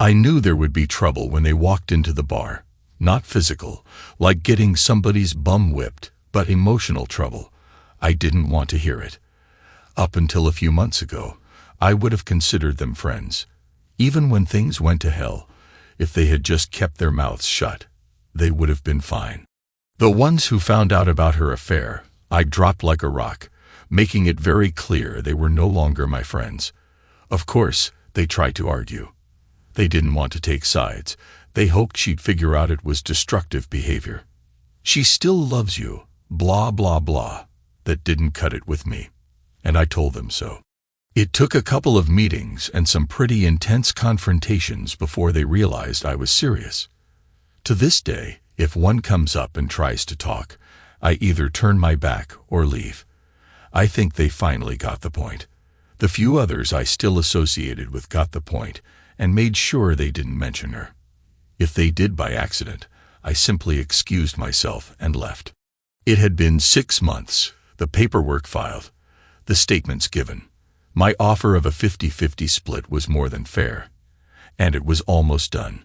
I knew there would be trouble when they walked into the bar. Not physical, like getting somebody's bum whipped, but emotional trouble. I didn't want to hear it. Up until a few months ago, I would have considered them friends. Even when things went to hell, if they had just kept their mouths shut, they would have been fine. The ones who found out about her affair, I dropped like a rock, making it very clear they were no longer my friends. Of course, they tried to argue. They didn't want to take sides. They hoped she'd figure out it was destructive behavior. She still loves you, blah blah blah. That didn't cut it with me, and I told them so. It took a couple of meetings and some pretty intense confrontations before they realized I was serious. To this day, if one comes up and tries to talk, I either turn my back or leave. I think they finally got the point. The few others I still associated with got the point and made sure they didn't mention her. If they did by accident, I simply excused myself and left. It had been 6 months, the paperwork filed, the statements given. My offer of a 50-50 split was more than fair, and it was almost done.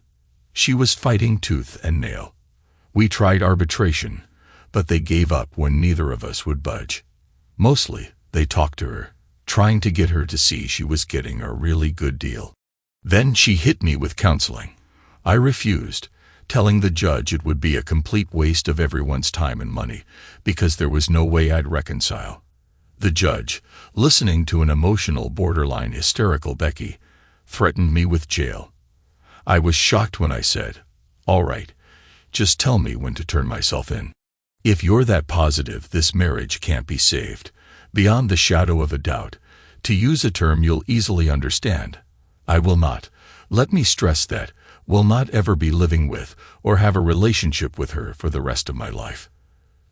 She was fighting tooth and nail. We tried arbitration, but they gave up when neither of us would budge. Mostly, they talked to her, trying to get her to see she was getting a really good deal. Then she hit me with counseling. I refused, telling the judge it would be a complete waste of everyone's time and money, because there was no way I'd reconcile. The judge, listening to an emotional, borderline hysterical Becky, threatened me with jail. I was shocked when I said, "All right, just tell me when to turn myself in. If you're that positive this marriage can't be saved, beyond the shadow of a doubt, to use a term you'll easily understand, I will not, let me stress that, will not ever be living with or have a relationship with her for the rest of my life.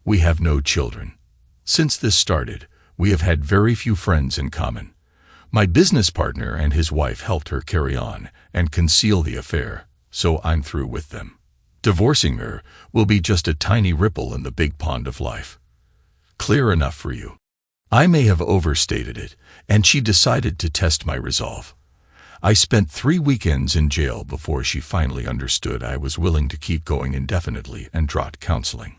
We have no children. Since this started, we have had very few friends in common. My business partner and his wife helped her carry on and conceal the affair, so I'm through with them. Divorcing her will be just a tiny ripple in the big pond of life. Clear enough for you?" I may have overstated it, and she decided to test my resolve. I spent 3 weekends in jail before she finally understood I was willing to keep going indefinitely and dropped counseling.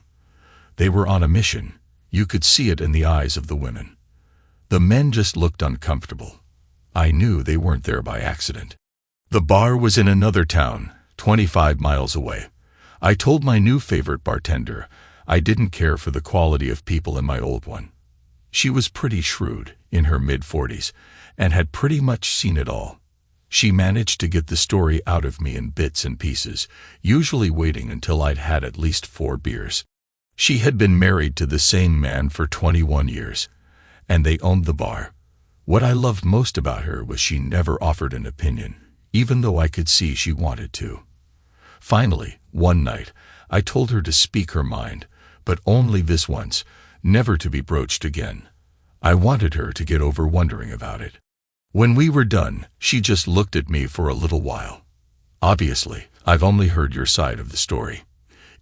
They were on a mission. You could see it in the eyes of the women. The men just looked uncomfortable. I knew they weren't there by accident. The bar was in another town, 25 miles away. I told my new favorite bartender I didn't care for the quality of people in my old one. She was pretty shrewd, in her mid-40s, and had pretty much seen it all. She managed to get the story out of me in bits and pieces, usually waiting until I'd had at least 4 beers. She had been married to the same man for 21 years, and they owned the bar. What I loved most about her was she never offered an opinion, even though I could see she wanted to. Finally, one night, I told her to speak her mind, but only this once, never to be broached again. I wanted her to get over wondering about it. When we were done, she just looked at me for a little while. "Obviously, I've only heard your side of the story.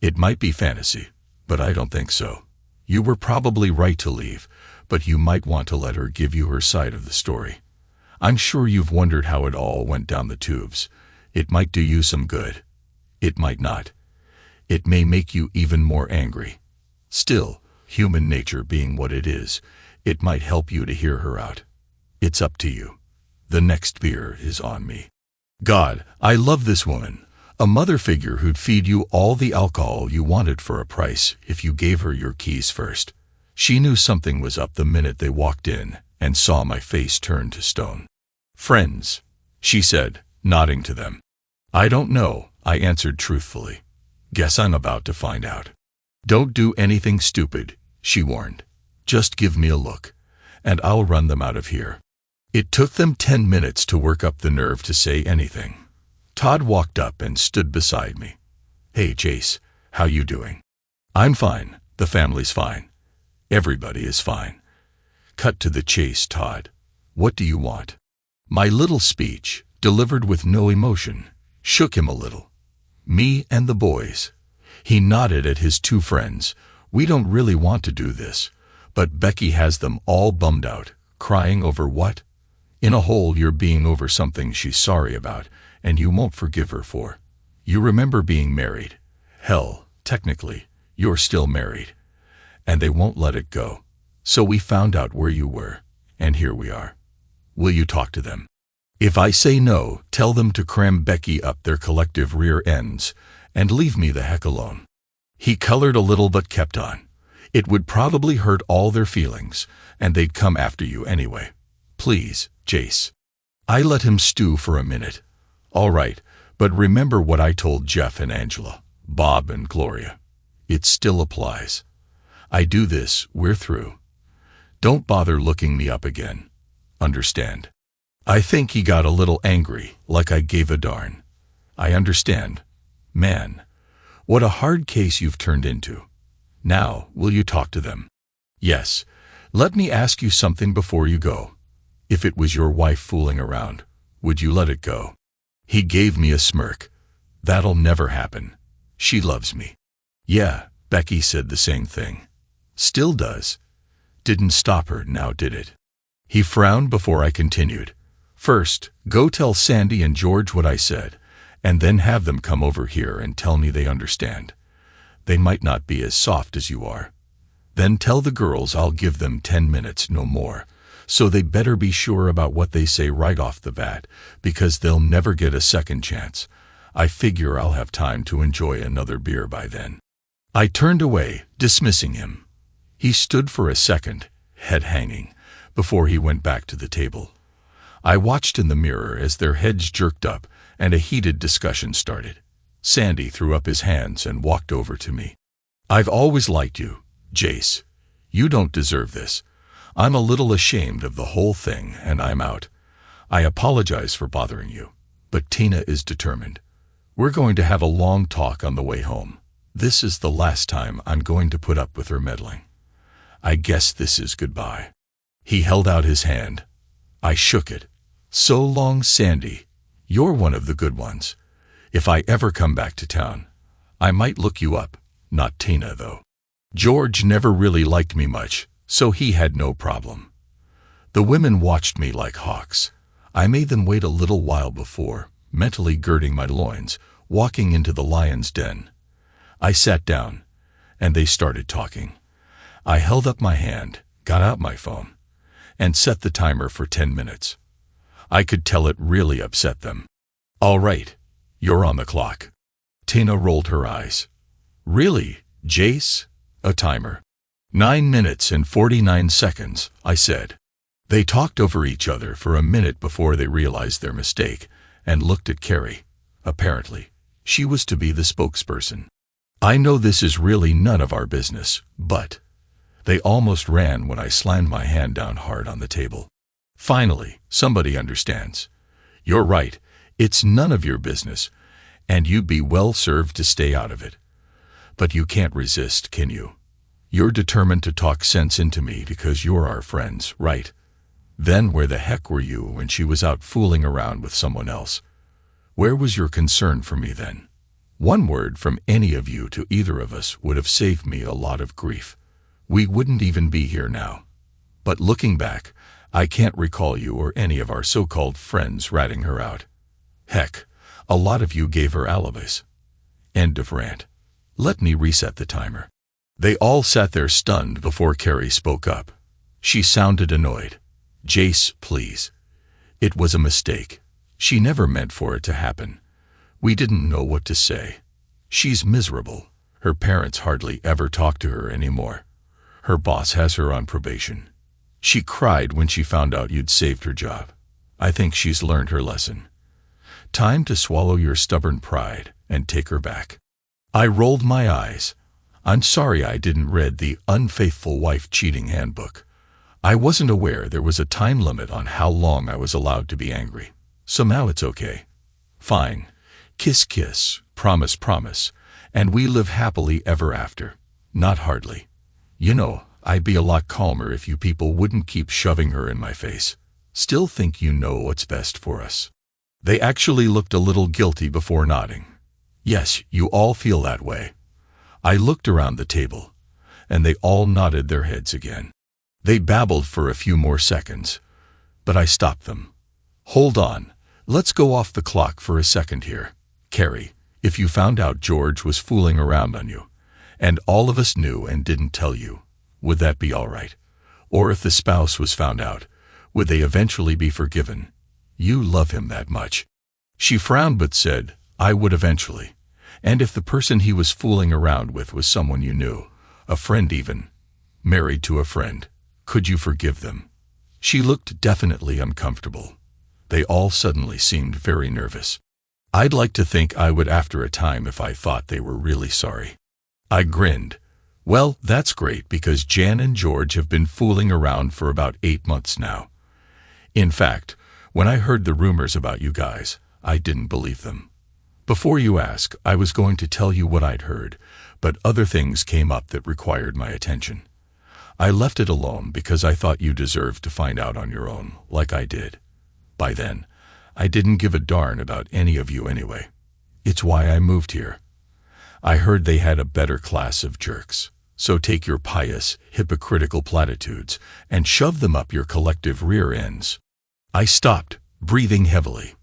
It might be fantasy, but I don't think so. You were probably right to leave, but you might want to let her give you her side of the story. I'm sure you've wondered how it all went down the tubes. It might do you some good. It might not. It may make you even more angry. Still, human nature being what it is, it might help you to hear her out. It's up to you. The next beer is on me." God, I love this woman. A mother figure who'd feed you all the alcohol you wanted for a price if you gave her your keys first. She knew something was up the minute they walked in and saw my face turn to stone. "Friends," she said, nodding to them. "I don't know," I answered truthfully. "Guess I'm about to find out." "Don't do anything stupid," she warned. "Just give me a look, and I'll run them out of here." It took them 10 minutes to work up the nerve to say anything. Todd walked up and stood beside me. "Hey, Jace, how you doing?" "I'm fine. The family's fine. Everybody is fine." Cut to the chase, Todd. "What do you want?" My little speech, delivered with no emotion, shook him a little. "Me and the boys." He nodded at his 2 friends. "We don't really want to do this, but Becky has them all bummed out, crying over what? In a hole you're being over something she's sorry about, and you won't forgive her for. You remember being married. Hell, technically, you're still married. And they won't let it go. So we found out where you were, and here we are. Will you talk to them? If I say no, tell them to cram Becky up their collective rear ends and leave me the heck alone." He colored a little but kept on. "It would probably hurt all their feelings, and they'd come after you anyway. Please, Jace." I let him stew for a minute. "All right, but remember what I told Jeff and Angela, Bob and Gloria. It still applies. I do this, we're through. Don't bother looking me up again. Understand?" I think he got a little angry, like I gave a darn. "I understand. Man, what a hard case you've turned into. Now, will you talk to them?" "Yes. Let me ask you something before you go. If it was your wife fooling around, would you let it go?" He gave me a smirk. "That'll never happen. She loves me." "Yeah, Becky said the same thing. Still does. Didn't stop her now, did it?" He frowned before I continued. "First, go tell Sandy and George what I said, and then have them come over here and tell me they understand. They might not be as soft as you are. Then tell the girls I'll give them 10 minutes, no more, so they better be sure about what they say right off the bat, because they'll never get a second chance. I figure I'll have time to enjoy another beer by then." I turned away, dismissing him. He stood for a second, head hanging, before he went back to the table. I watched in the mirror as their heads jerked up and a heated discussion started. Sandy threw up his hands and walked over to me. "I've always liked you, Jace. You don't deserve this. I'm a little ashamed of the whole thing, and I'm out. I apologize for bothering you, but Tina is determined. We're going to have a long talk on the way home. This is the last time I'm going to put up with her meddling. I guess this is goodbye." He held out his hand. I shook it. "So long, Sandy. You're one of the good ones. If I ever come back to town, I might look you up. Not Tina, though. George never really liked me much, so he had no problem." The women watched me like hawks. I made them wait a little while before, mentally girding my loins, walking into the lion's den. I sat down, and they started talking. I held up my hand, got out my phone, and set the timer for 10 minutes. I could tell it really upset them. "All right, you're on the clock." Tina rolled her eyes. "Really, Jace? A timer?" 9 minutes and 49 seconds, I said. They talked over each other for a minute before they realized their mistake and looked at Carrie. Apparently, she was to be the spokesperson. I know this is really none of our business, but... They almost ran when I slammed my hand down hard on the table. Finally, somebody understands. You're right, it's none of your business, and you'd be well served to stay out of it. But you can't resist, can you? You're determined to talk sense into me because you're our friends, right? Then where the heck were you when she was out fooling around with someone else? Where was your concern for me then? One word from any of you to either of us would have saved me a lot of grief. We wouldn't even be here now. But looking back, I can't recall you or any of our so-called friends ratting her out. Heck, a lot of you gave her alibis. End of rant. Let me reset the timer. They all sat there stunned before Carrie spoke up. She sounded annoyed. "Jace, please. It was a mistake. She never meant for it to happen. We didn't know what to say. She's miserable. Her parents hardly ever talk to her anymore. Her boss has her on probation. She cried when she found out you'd saved her job. I think she's learned her lesson. Time to swallow your stubborn pride and take her back." I rolled my eyes. I'm sorry I didn't read the Unfaithful Wife Cheating Handbook. I wasn't aware there was a time limit on how long I was allowed to be angry. So now it's okay. Fine. Kiss, kiss, promise, promise, and we live happily ever after. Not hardly. You know, I'd be a lot calmer if you people wouldn't keep shoving her in my face. Still think you know what's best for us. They actually looked a little guilty before nodding. Yes, you all feel that way. I looked around the table, and they all nodded their heads again. They babbled for a few more seconds, but I stopped them. "Hold on, Let's go off the clock for a second here. Carrie, if you found out George was fooling around on you, and all of us knew and didn't tell you, would that be all right? Or if the spouse was found out, would they eventually be forgiven? You love him that much. She frowned but said, I would eventually. And if the person he was fooling around with was someone you knew, a friend even, married to a friend, could you forgive them? She looked definitely uncomfortable. They all suddenly seemed very nervous. I'd like to think I would after a time if I thought they were really sorry. I grinned. Well, that's great because Jan and George have been fooling around for about 8 months now. In fact, when I heard the rumors about you guys, I didn't believe them. Before you ask, I was going to tell you what I'd heard, but other things came up that required my attention. I left it alone because I thought you deserved to find out on your own, like I did. By then, I didn't give a darn about any of you anyway. It's why I moved here. I heard they had a better class of jerks, so take your pious, hypocritical platitudes and shove them up your collective rear ends. I stopped, breathing heavily.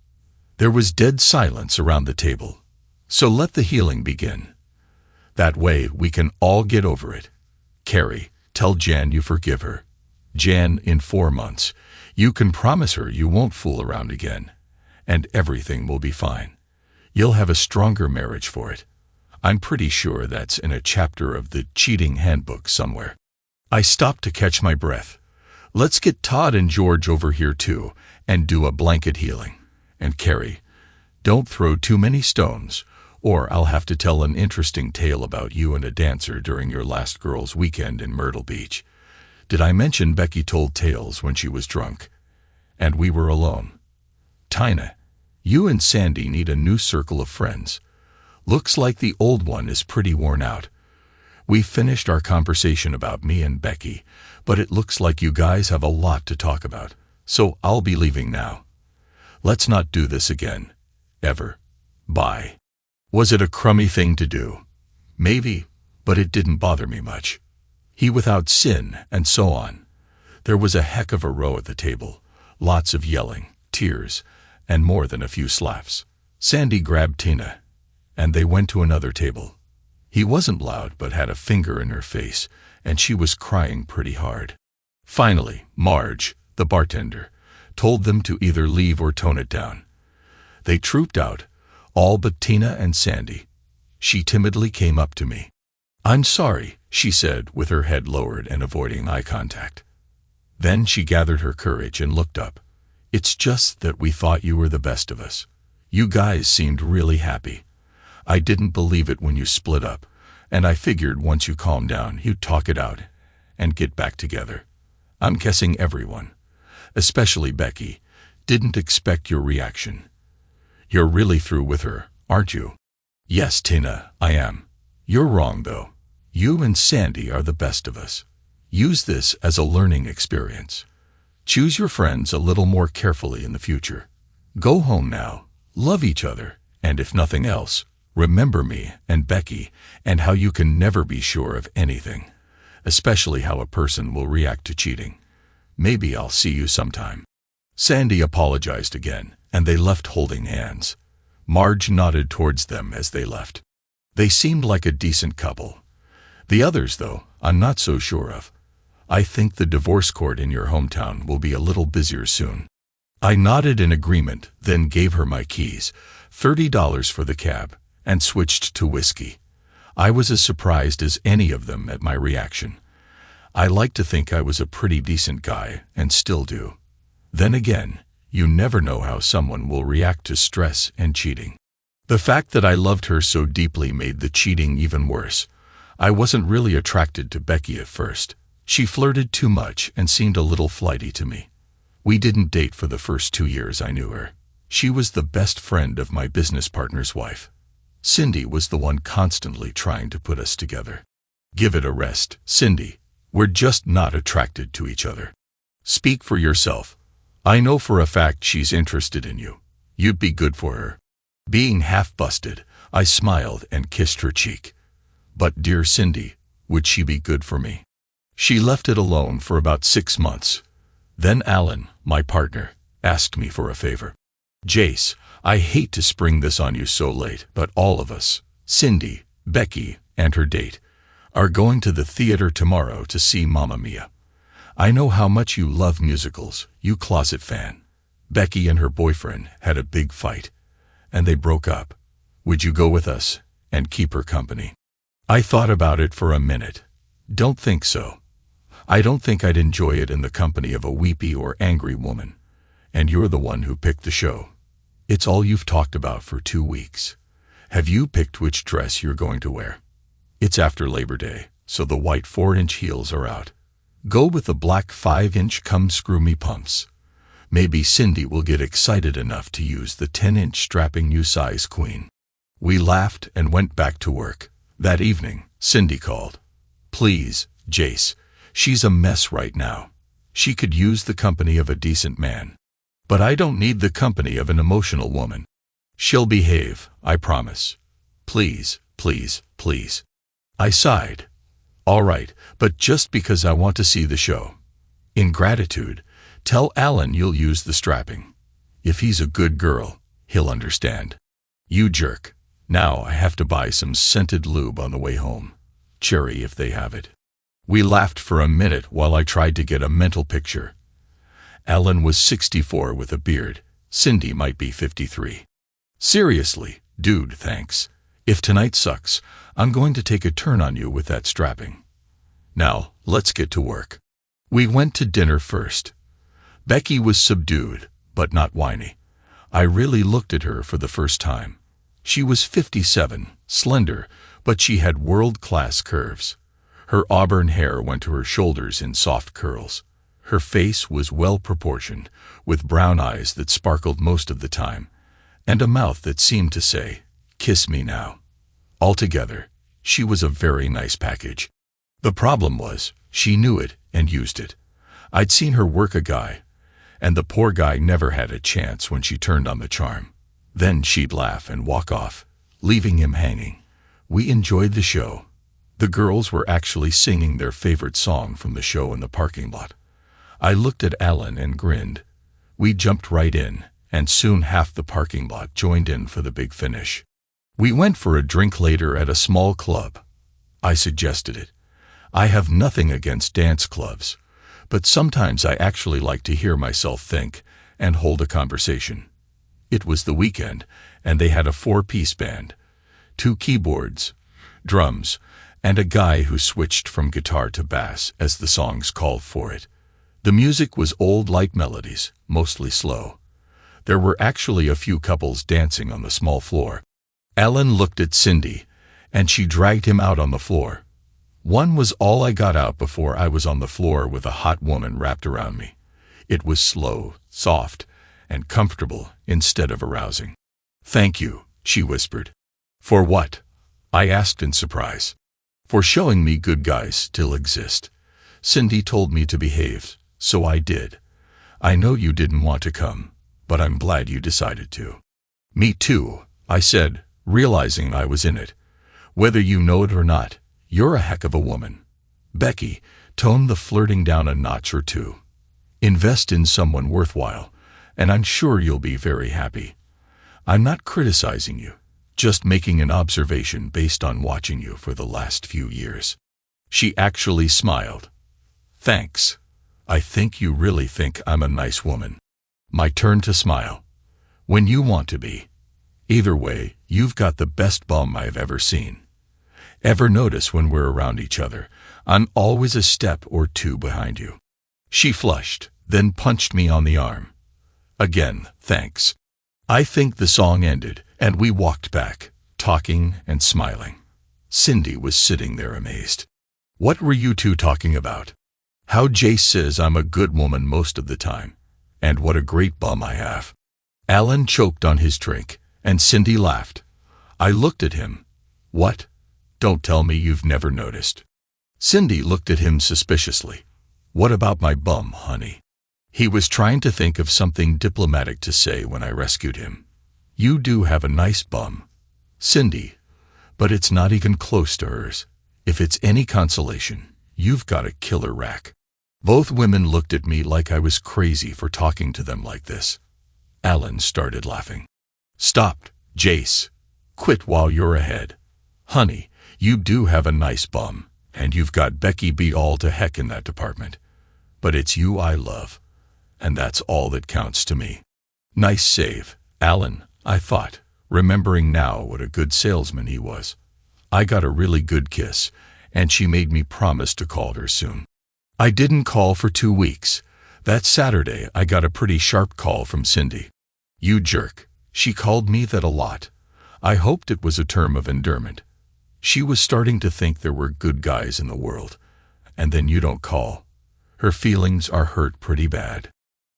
There was dead silence around the table. So let the healing begin. That way we can all get over it. Carrie, tell Jan you forgive her. Jan, in 4 months, you can promise her you won't fool around again, and everything will be fine. You'll have a stronger marriage for it. I'm pretty sure that's in a chapter of the cheating handbook somewhere. I stopped to catch my breath. Let's get Todd and George over here too, and do a blanket healing. And Carrie, don't throw too many stones, or I'll have to tell an interesting tale about you and a dancer during your last girls' weekend in Myrtle Beach. Did I mention Becky told tales when she was drunk? And we were alone. Tina, you and Sandy need a new circle of friends. Looks like the old one is pretty worn out. We finished our conversation about me and Becky, but it looks like you guys have a lot to talk about, so I'll be leaving now. Let's not do this again. Ever. Bye. Was it a crummy thing to do? Maybe, but it didn't bother me much. He without sin, and so on. There was a heck of a row at the table. Lots of yelling, tears, and more than a few slaps. Sandy grabbed Tina, and they went to another table. He wasn't loud but had a finger in her face, and she was crying pretty hard. Finally, Marge, the bartender, told them to either leave or tone it down. They trooped out, all but Tina and Sandy. She timidly came up to me. I'm sorry, she said with her head lowered and avoiding eye contact. Then she gathered her courage and looked up. It's just that we thought you were the best of us. You guys seemed really happy. I didn't believe it when you split up, and I figured once you calmed down, you'd talk it out and get back together. I'm guessing everyone, especially Becky, didn't expect your reaction. You're really through with her, aren't you? Yes, Tina, I am. You're wrong, though. You and Sandy are the best of us. Use this as a learning experience. Choose your friends a little more carefully in the future. Go home now, love each other, and if nothing else, remember me and Becky and how you can never be sure of anything, especially how a person will react to cheating. Maybe I'll see you sometime. Sandy apologized again, and they left holding hands. Marge nodded towards them as they left. They seemed like a decent couple. The others, though, I'm not so sure of. I think the divorce court in your hometown will be a little busier soon. I nodded in agreement, then gave her my keys, $30 for the cab, and switched to whiskey. I was as surprised as any of them at my reaction. I like to think I was a pretty decent guy, and still do. Then again, you never know how someone will react to stress and cheating. The fact that I loved her so deeply made the cheating even worse. I wasn't really attracted to Becky at first. She flirted too much and seemed a little flighty to me. We didn't date for the first 2 years I knew her. She was the best friend of my business partner's wife. Cindy was the one constantly trying to put us together. Give it a rest, Cindy. We're just not attracted to each other. Speak for yourself. I know for a fact she's interested in you. You'd be good for her. Being half busted, I smiled and kissed her cheek. But dear Cindy, would she be good for me? She left it alone for about 6 months. Then Alan, my partner, asked me for a favor. Jace, I hate to spring this on you so late, but all of us, Cindy, Becky, and her date, are going to the theater tomorrow to see Mamma Mia. I know how much you love musicals, you closet fan. Becky and her boyfriend had a big fight, and they broke up. Would you go with us and keep her company? I thought about it for a minute. Don't think so. I don't think I'd enjoy it in the company of a weepy or angry woman. And you're the one who picked the show. It's all you've talked about for 2 weeks. Have you picked which dress you're going to wear? It's after Labor Day, so the white 4-inch heels are out. Go with the black 5-inch come-screw-me pumps. Maybe Cindy will get excited enough to use the 10-inch strapping new size queen. We laughed and went back to work. That evening, Cindy called. Please, Jace, she's a mess right now. She could use the company of a decent man. But I don't need the company of an emotional woman. She'll behave, I promise. Please, please, please. I sighed. All right, but just because I want to see the show. In gratitude, tell Alan you'll use the strapping. If he's a good girl, he'll understand. You jerk. Now I have to buy some scented lube on the way home. Cherry if they have it. We laughed for a minute while I tried to get a mental picture. Alan was 64 with a beard. Cindy might be 53. Seriously, dude, thanks. If tonight sucks, I'm going to take a turn on you with that strapping. Now, let's get to work. We went to dinner first. Becky was subdued, but not whiny. I really looked at her for the first time. She was 57, slender, but she had world-class curves. Her auburn hair went to her shoulders in soft curls. Her face was well-proportioned, with brown eyes that sparkled most of the time, and a mouth that seemed to say, "Kiss me now." Altogether, she was a very nice package. The problem was, she knew it and used it. I'd seen her work a guy, and the poor guy never had a chance when she turned on the charm. Then she'd laugh and walk off, leaving him hanging. We enjoyed the show. The girls were actually singing their favorite song from the show in the parking lot. I looked at Alan and grinned. We jumped right in, and soon half the parking lot joined in for the big finish. We went for a drink later at a small club. I suggested it. I have nothing against dance clubs, but sometimes I actually like to hear myself think and hold a conversation. It was the weekend, and they had a 4-piece band, 2 keyboards, drums, and a guy who switched from guitar to bass as the songs called for it. The music was old light melodies, mostly slow. There were actually a few couples dancing on the small floor. Alan looked at Cindy, and she dragged him out on the floor. One was all I got out before I was on the floor with a hot woman wrapped around me. It was slow, soft, and comfortable instead of arousing. "Thank you," she whispered. "For what?" I asked in surprise. "For showing me good guys still exist. Cindy told me to behave, so I did. I know you didn't want to come, but I'm glad you decided to." "Me too," I said, realizing I was in it. "Whether you know it or not, you're a heck of a woman. Becky, tone the flirting down a notch or two. Invest in someone worthwhile, and I'm sure you'll be very happy. I'm not criticizing you, just making an observation based on watching you for the last few years." She actually smiled. "Thanks. I think you really think I'm a nice woman." My turn to smile. "When you want to be. Either way, you've got the best bum I've ever seen. Ever notice when we're around each other, I'm always a step or 2 behind you?" She flushed, then punched me on the arm. Again, thanks. I think the song ended, and we walked back, talking and smiling. Cindy was sitting there amazed. "What were you two talking about?" "How Jace says I'm a good woman most of the time, and what a great bum I have." Alan choked on his drink, and Cindy laughed. I looked at him. "What? Don't tell me you've never noticed." Cindy looked at him suspiciously. "What about my bum, honey?" He was trying to think of something diplomatic to say when I rescued him. "You do have a nice bum, Cindy, but it's not even close to hers. If it's any consolation, you've got a killer rack." Both women looked at me like I was crazy for talking to them like this. Alan started laughing. Stop, Jace. Quit while you're ahead. Honey, you do have a nice bum, and you've got Becky beat all to heck in that department. But it's you I love, and that's all that counts to me. Nice save, Alan, I thought, remembering now what a good salesman he was. I got a really good kiss, and she made me promise to call her soon. I didn't call for 2 weeks. That Saturday, I got a pretty sharp call from Cindy. You jerk. She called me that a lot. I hoped it was a term of endearment. She was starting to think there were good guys in the world. And then you don't call. Her feelings are hurt pretty bad.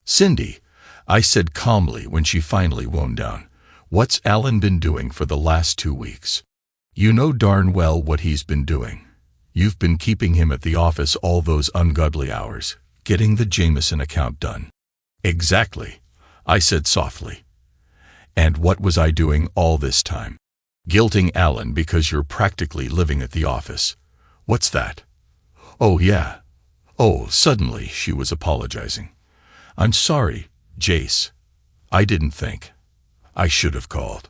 Cindy, I said calmly when she finally wound down, what's Alan been doing for the last 2 weeks? You know darn well what he's been doing. You've been keeping him at the office all those ungodly hours, getting the Jameson account done. Exactly, I said softly. And what was I doing all this time? Guilting Alan because you're practically living at the office. What's that? Oh, yeah. Oh, suddenly she was apologizing. I'm sorry, Jace. I didn't think. I should have called.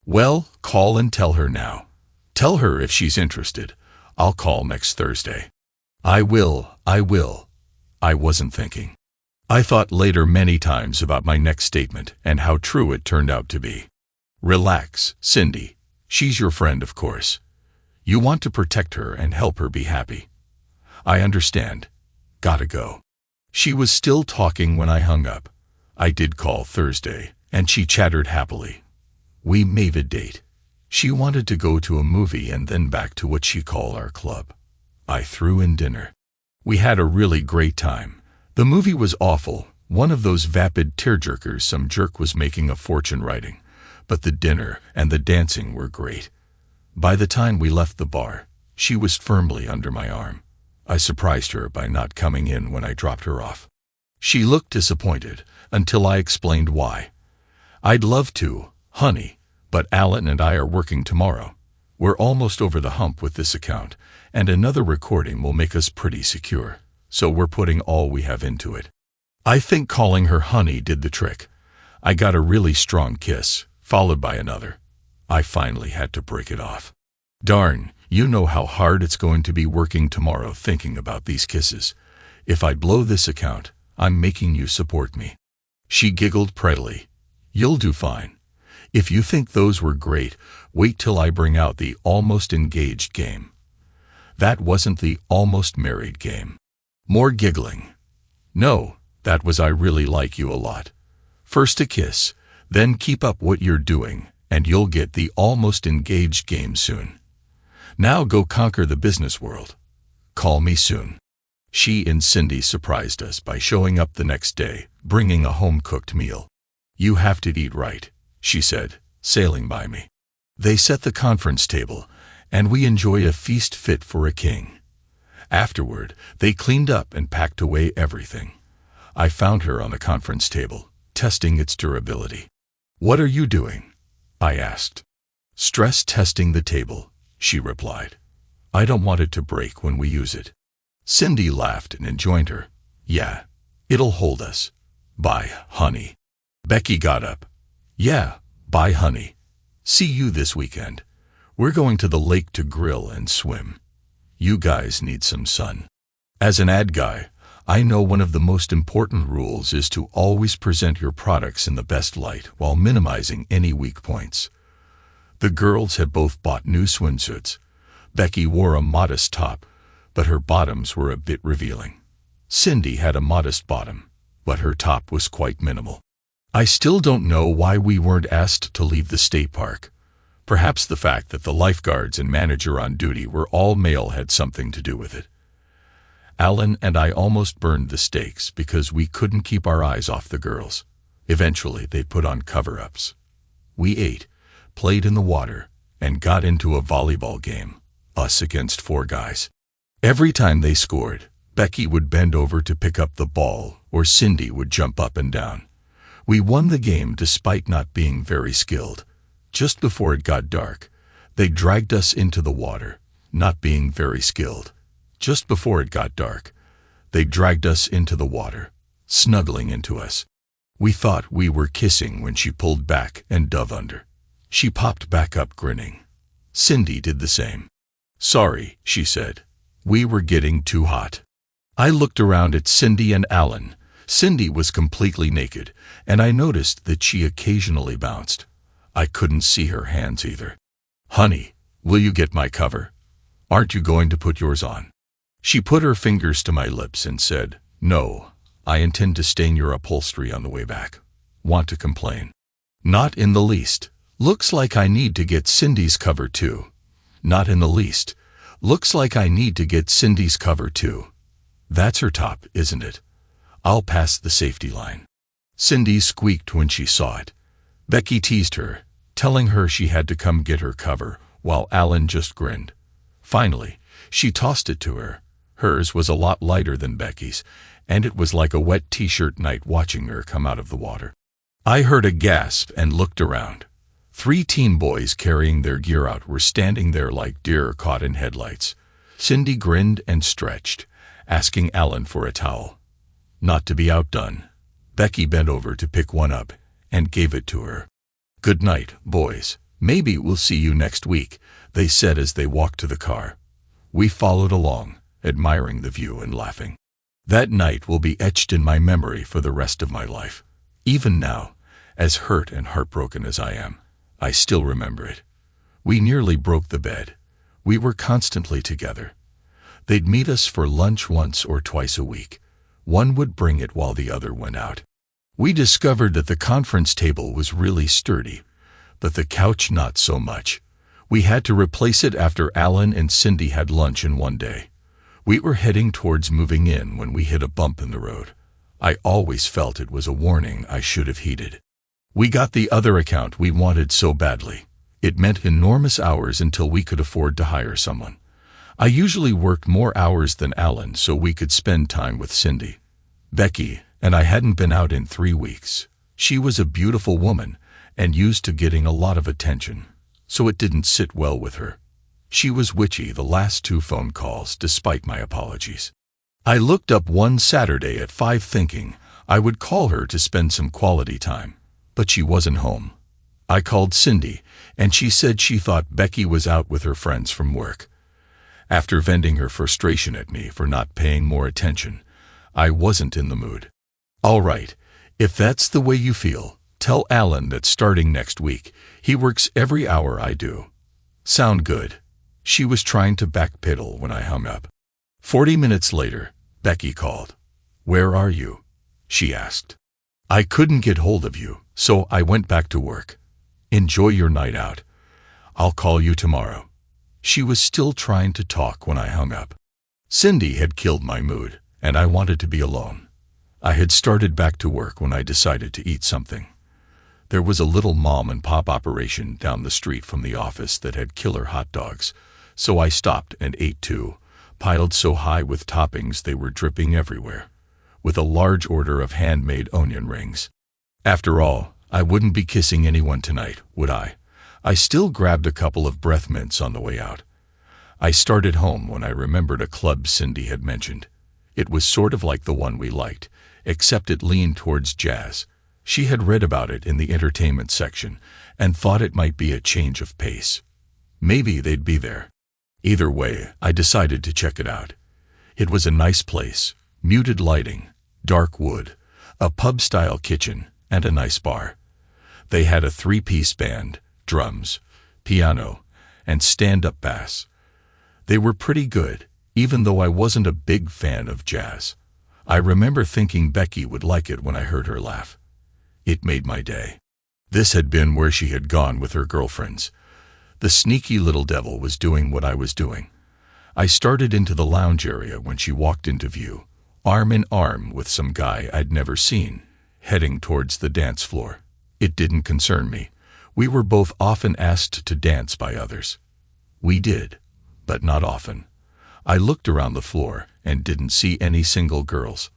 Well, call and tell her now. Tell her if she's interested. I'll call next Thursday. I will. I wasn't thinking. I thought later many times about my next statement and how true it turned out to be. Relax, Cindy. She's your friend, of course. You want to protect her and help her be happy. I understand. Gotta go. She was still talking when I hung up. I did call Thursday, and she chattered happily. We made a date. She wanted to go to a movie and then back to what she called our club. I threw in dinner. We had a really great time. The movie was awful, one of those vapid tearjerkers some jerk was making a fortune writing. But the dinner and the dancing were great. By the time we left the bar, she was firmly under my arm. I surprised her by not coming in when I dropped her off. She looked disappointed until I explained why. I'd love to, honey, but Alan and I are working tomorrow. We're almost over the hump with this account, and another recording will make us pretty secure, so we're putting all we have into it. I think calling her honey did the trick. I got a really strong kiss, followed by another. I finally had to break it off. Darn, you know how hard it's going to be working tomorrow thinking about these kisses. If I blow this account, I'm making you support me. She giggled prettily. You'll do fine. If you think those were great, wait till I bring out the almost engaged game. That wasn't the almost married game. More giggling. No, that was I really like you a lot. First a kiss, then keep up what you're doing, and you'll get the almost engaged game soon. Now go conquer the business world. Call me soon. She and Cindy surprised us by showing up the next day, bringing a home-cooked meal. You have to eat right, she said, sailing by me. They set the conference table, and we enjoy a feast fit for a king. Afterward, they cleaned up and packed away everything. I found her on the conference table, testing its durability. What are you doing? I asked. Stress testing the table, she replied. I don't want it to break when we use it. Cindy laughed and enjoined her. Yeah, it'll hold us. Bye, honey. Becky got up. Yeah, bye, honey. See you this weekend. We're going to the lake to grill and swim. You guys need some sun. As an ad guy, I know one of the most important rules is to always present your products in the best light while minimizing any weak points. The girls had both bought new swimsuits. Becky wore a modest top, but her bottoms were a bit revealing. Cindy had a modest bottom, but her top was quite minimal. I still don't know why we weren't asked to leave the state park. Perhaps the fact that the lifeguards and manager on duty were all male had something to do with it. Alan and I almost burned the stakes because we couldn't keep our eyes off the girls. Eventually, they put on cover-ups. We ate, played in the water, and got into a volleyball game, us against 4 guys. Every time they scored, Becky would bend over to pick up the ball, or Cindy would jump up and down. We won the game despite not being very skilled. Just before it got dark, they dragged us into the water, not being very skilled. Just before it got dark, they dragged us into the water, snuggling into us. We thought we were kissing when she pulled back and dove under. She popped back up grinning. Cindy did the same. "Sorry," she said. "We were getting too hot." I looked around at Cindy and Alan. Cindy was completely naked, and I noticed that she occasionally bounced. I couldn't see her hands either. "Honey, will you get my cover? Aren't you going to put yours on?" She put her fingers to my lips and said, "No, I intend to stain your upholstery on the way back." Want to complain? Not in the least. Looks like I need to get Cindy's cover too. Not in the least. Looks like I need to get Cindy's cover too. That's her top, isn't it? I'll pass the safety line. Cindy squeaked when she saw it. Becky teased her, telling her she had to come get her cover, while Alan just grinned. Finally, she tossed it to her. Hers was a lot lighter than Becky's, and it was like a wet t-shirt night watching her come out of the water. I heard a gasp and looked around. 3 teen boys carrying their gear out were standing there like deer caught in headlights. Cindy grinned and stretched, asking Alan for a towel. Not to be outdone, Becky bent over to pick one up and gave it to her. "Good night, boys. Maybe we'll see you next week," they said as they walked to the car. We followed along, admiring the view and laughing. That night will be etched in my memory for the rest of my life. Even now, as hurt and heartbroken as I am, I still remember it. We nearly broke the bed. We were constantly together. They'd meet us for lunch once or twice a week. One would bring it while the other went out. We discovered that the conference table was really sturdy, but the couch not so much. We had to replace it after Alan and Cindy had lunch in one day. We were heading towards moving in when we hit a bump in the road. I always felt it was a warning I should have heeded. We got the other account we wanted so badly. It meant enormous hours until we could afford to hire someone. I usually worked more hours than Alan so we could spend time with Cindy. Becky and I hadn't been out in 3 weeks. She was a beautiful woman and used to getting a lot of attention, so it didn't sit well with her. She was witchy the last 2 phone calls despite my apologies. I looked up one Saturday at 5 thinking I would call her to spend some quality time, but she wasn't home. I called Cindy, and she said she thought Becky was out with her friends from work. After venting her frustration at me for not paying more attention, I wasn't in the mood. "All right, if that's the way you feel, tell Alan that starting next week, he works every hour I do." "Sound good." She was trying to backpedal when I hung up. 40 minutes later, Becky called. "Where are you?" she asked. "I couldn't get hold of you, so I went back to work." "Enjoy your night out. I'll call you tomorrow." She was still trying to talk when I hung up. Cindy had killed my mood, and I wanted to be alone. I had started back to work when I decided to eat something. There was a little mom-and-pop operation down the street from the office that had killer hot dogs, so I stopped and ate 2, piled so high with toppings they were dripping everywhere, with a large order of handmade onion rings. After all, I wouldn't be kissing anyone tonight, would I? I still grabbed a couple of breath mints on the way out. I started home when I remembered a club Cindy had mentioned. It was sort of like the one we liked, except it leaned towards jazz. She had read about it in the entertainment section and thought it might be a change of pace. Maybe they'd be there. Either way, I decided to check it out. It was a nice place, muted lighting, dark wood, a pub-style kitchen, and a nice bar. They had a 3-piece band, drums, piano, and stand-up bass. They were pretty good, even though I wasn't a big fan of jazz. I remember thinking Becky would like it when I heard her laugh. It made my day. This had been where she had gone with her girlfriends. The sneaky little devil was doing what I was doing. I started into the lounge area when she walked into view, arm in arm with some guy I'd never seen, heading towards the dance floor. It didn't concern me. We were both often asked to dance by others. We did, but not often. I looked around the floor and didn't see any single girls.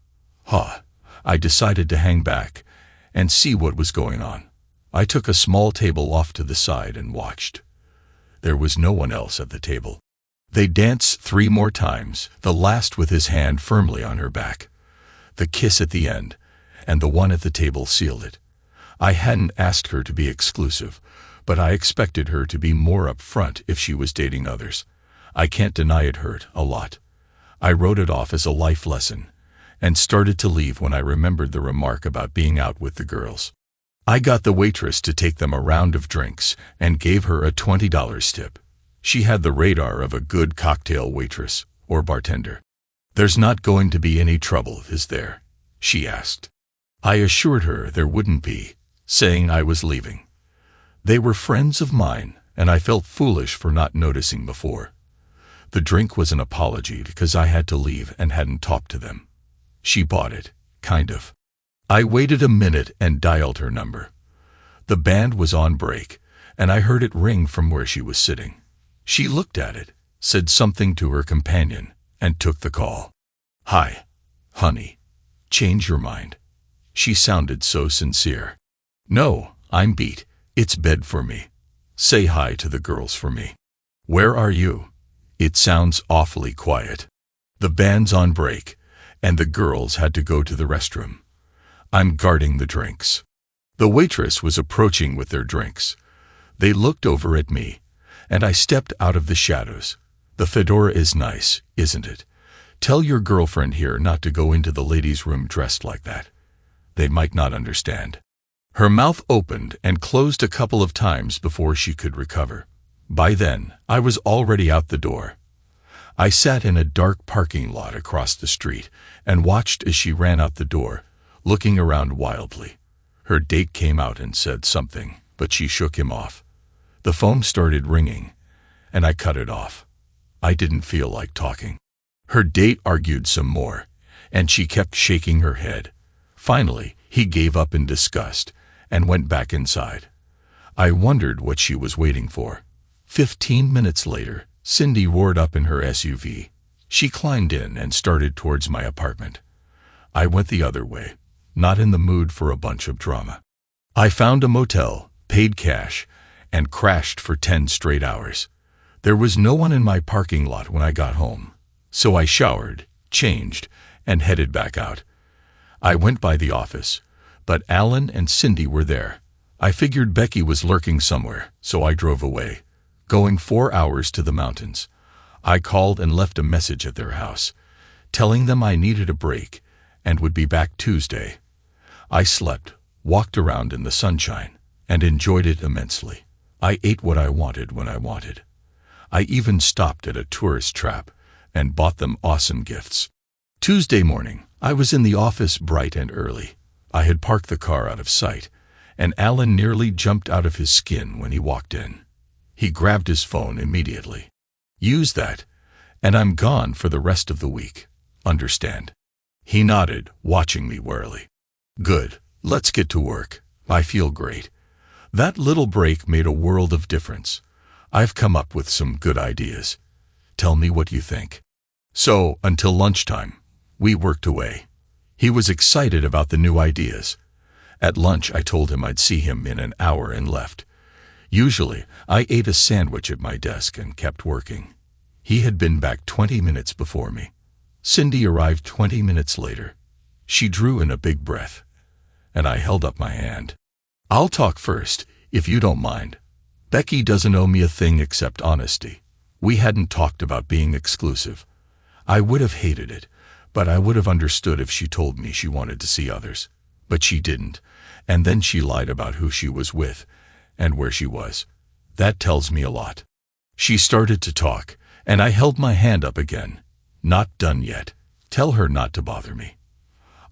I decided to hang back and see what was going on. I took a small table off to the side and watched. There was no one else at the table. They danced 3 more times, the last with his hand firmly on her back. The kiss at the end, and the one at the table sealed it. I hadn't asked her to be exclusive, but I expected her to be more upfront if she was dating others. I can't deny it hurt a lot. I wrote it off as a life lesson, and started to leave when I remembered the remark about being out with the girls. I got the waitress to take them a round of drinks and gave her a $20 tip. She had the radar of a good cocktail waitress or bartender. "There's not going to be any trouble, is there?" she asked. I assured her there wouldn't be, saying I was leaving. They were friends of mine, and I felt foolish for not noticing before. The drink was an apology because I had to leave and hadn't talked to them. She bought it, kind of. I waited a minute and dialed her number. The band was on break, and I heard it ring from where she was sitting. She looked at it, said something to her companion, and took the call. "Hi, honey. Change your mind." She sounded so sincere. "No, I'm beat. It's bed for me. Say hi to the girls for me." "Where are you? It sounds awfully quiet." "The band's on break, and the girls had to go to the restroom. I'm guarding the drinks." The waitress was approaching with their drinks. They looked over at me, and I stepped out of the shadows. "The fedora is nice, isn't it? Tell your girlfriend here not to go into the ladies' room dressed like that. They might not understand." Her mouth opened and closed a couple of times before she could recover. By then, I was already out the door. I sat in a dark parking lot across the street and watched as she ran out the door, looking around wildly. Her date came out and said something, but she shook him off. The phone started ringing, and I cut it off. I didn't feel like talking. Her date argued some more, and she kept shaking her head. Finally, he gave up in disgust and went back inside. I wondered what she was waiting for. 15 minutes later, Cindy roared up in her SUV. She climbed in and started towards my apartment. I went the other way, not in the mood for a bunch of drama. I found a motel, paid cash, and crashed for 10 straight hours. There was no one in my parking lot when I got home, so I showered, changed, and headed back out. I went by the office, but Alan and Cindy were there. I figured Becky was lurking somewhere, so I drove away, going 4 hours to the mountains. I called and left a message at their house, telling them I needed a break and would be back Tuesday. I slept, walked around in the sunshine, and enjoyed it immensely. I ate what I wanted when I wanted. I even stopped at a tourist trap and bought them awesome gifts. Tuesday morning, I was in the office bright and early. I had parked the car out of sight, and Alan nearly jumped out of his skin when he walked in. He grabbed his phone immediately. "Use that, and I'm gone for the rest of the week. Understand?" He nodded, watching me warily. "Good, let's get to work. I feel great. That little break made a world of difference. I've come up with some good ideas. Tell me what you think." So, until lunchtime, we worked away. He was excited about the new ideas. At lunch, I told him I'd see him in an hour and left. Usually, I ate a sandwich at my desk and kept working. He had been back 20 minutes before me. Cindy arrived 20 minutes later. She drew in a big breath, and I held up my hand. "I'll talk first, if you don't mind. Becky doesn't owe me a thing except honesty. We hadn't talked about being exclusive. I would have hated it, but I would have understood if she told me she wanted to see others. But she didn't, and then she lied about who she was with and where she was. That tells me a lot." She started to talk, and I held my hand up again. "Not done yet. Tell her not to bother me.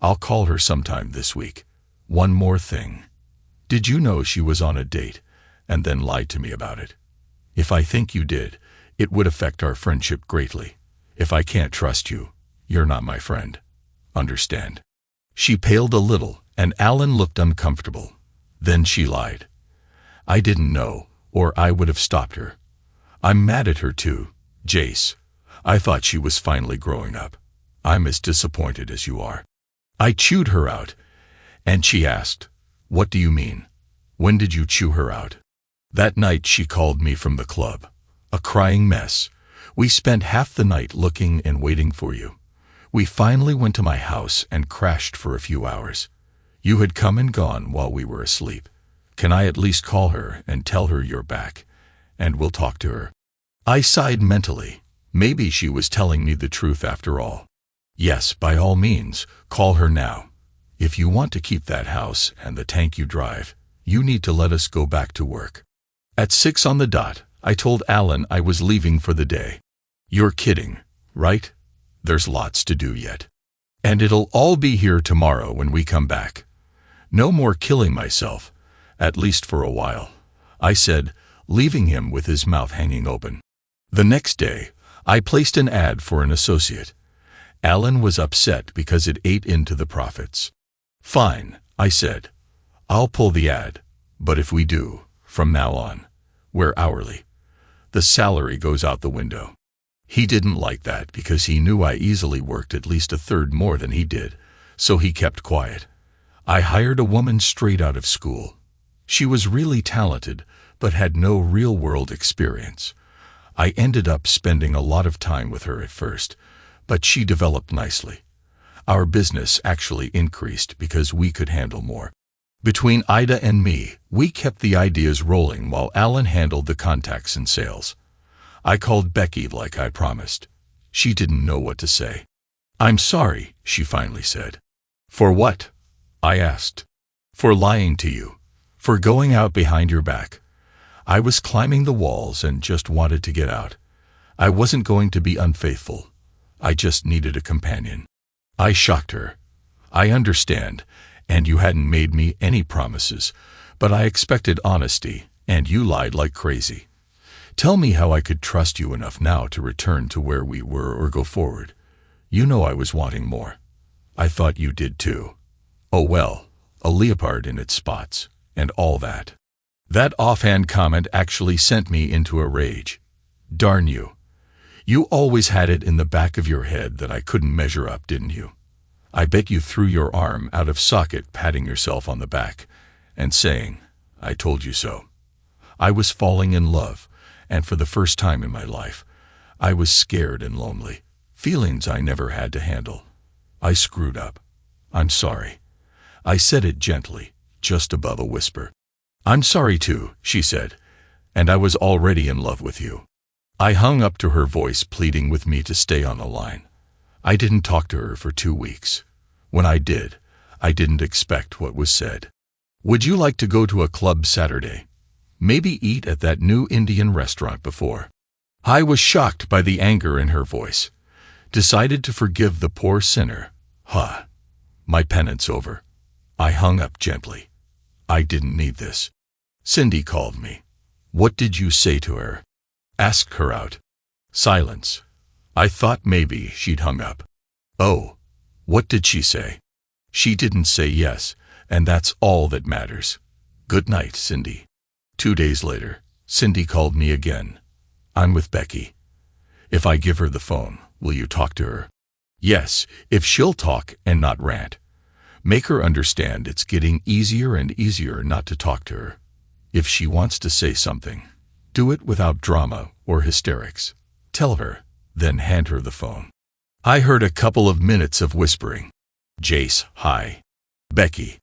I'll call her sometime this week. One more thing. Did you know she was on a date and then lied to me about it? If I think you did, it would affect our friendship greatly. If I can't trust you, you're not my friend. Understand?" She paled a little, and Alan looked uncomfortable. Then she lied. I didn't know, or I would have stopped her. I'm mad at her too, Jace. I thought she was finally growing up. I'm as disappointed as you are. I chewed her out, and she asked, "What do you mean? When did you chew her out?" "That night she called me from the club. A crying mess. We spent half the night looking and waiting for you. We finally went to my house and crashed for a few hours. You had come and gone while we were asleep. Can I at least call her and tell her you're back, and we'll talk to her?" I sighed mentally. Maybe she was telling me the truth after all. "Yes, by all means, call her now. If you want to keep that house and the tank you drive, you need to let us go back to work." At 6 on the dot, I told Alan I was leaving for the day. "You're kidding, right? There's lots to do yet. And it'll all be here tomorrow when we come back. No more killing myself, at least for a while," I said, leaving him with his mouth hanging open. The next day, I placed an ad for an associate. Alan was upset because it ate into the profits. "Fine," I said. "I'll pull the ad, but if we do, from now on, we're hourly. The salary goes out the window." He didn't like that because he knew I easily worked at least a third more than he did, so he kept quiet. I hired a woman straight out of school. She was really talented, but had no real-world experience. I ended up spending a lot of time with her at first, but she developed nicely. Our business actually increased because we could handle more. Between Ida and me, we kept the ideas rolling while Alan handled the contacts and sales. I called Becky like I promised. She didn't know what to say. "I'm sorry," she finally said. "For what?" I asked. "For lying to you. For going out behind your back. I was climbing the walls and just wanted to get out. I wasn't going to be unfaithful. I just needed a companion." I shocked her. "I understand, and you hadn't made me any promises, but I expected honesty, and you lied like crazy. Tell me how I could trust you enough now to return to where we were or go forward. You know I was wanting more. I thought you did too. Oh well, a leopard in its spots, and all that." That offhand comment actually sent me into a rage. "Darn you. You always had it in the back of your head that I couldn't measure up, didn't you? I bet you threw your arm out of socket patting yourself on the back and saying, 'I told you so.' I was falling in love, and for the first time in my life, I was scared and lonely, feelings I never had to handle. I screwed up. I'm sorry." I said it gently, just above a whisper. "I'm sorry too," she said, "and I was already in love with you." I hung up to her voice pleading with me to stay on the line. I didn't talk to her for 2 weeks. When I did, I didn't expect what was said. "Would you like to go to a club Saturday? Maybe eat at that new Indian restaurant before?" I was shocked by the anger in her voice. Decided to forgive the poor sinner. Huh. My penance over. I hung up gently. I didn't need this. Cindy called me. "What did you say to her?" Asked her out. Silence. I thought maybe she'd hung up. "Oh, what did she say?" "She didn't say yes, and that's all that matters. Good night, Cindy." 2 days later, Cindy called me again. "I'm with Becky. If I give her the phone, will you talk to her?" "Yes, if she'll talk and not rant. Make her understand it's getting easier and easier not to talk to her. If she wants to say something, do it without drama or hysterics. Tell her, then hand her the phone." I heard a couple of minutes of whispering. "Jace, hi." "Becky."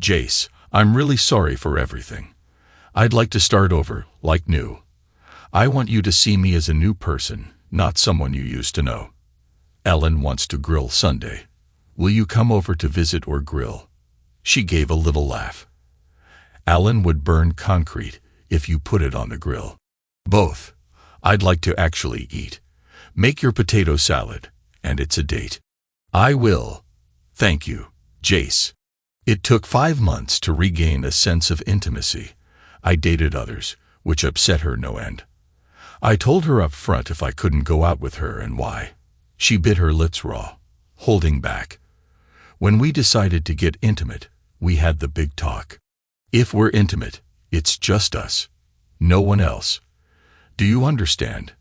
"Jace, I'm really sorry for everything. I'd like to start over, like new. I want you to see me as a new person, not someone you used to know. Ellen wants to grill Sunday. Will you come over to visit or grill?" She gave a little laugh. "Ellen would burn concrete if you put it on the grill." "Both. I'd like to actually eat. Make your potato salad, and it's a date." "I will. Thank you, Jace." It took 5 months to regain a sense of intimacy. I dated others, which upset her no end. I told her up front if I couldn't go out with her and why. She bit her lips raw, holding back. When we decided to get intimate, we had the big talk. If we're intimate, it's just us. No one else. Do you understand?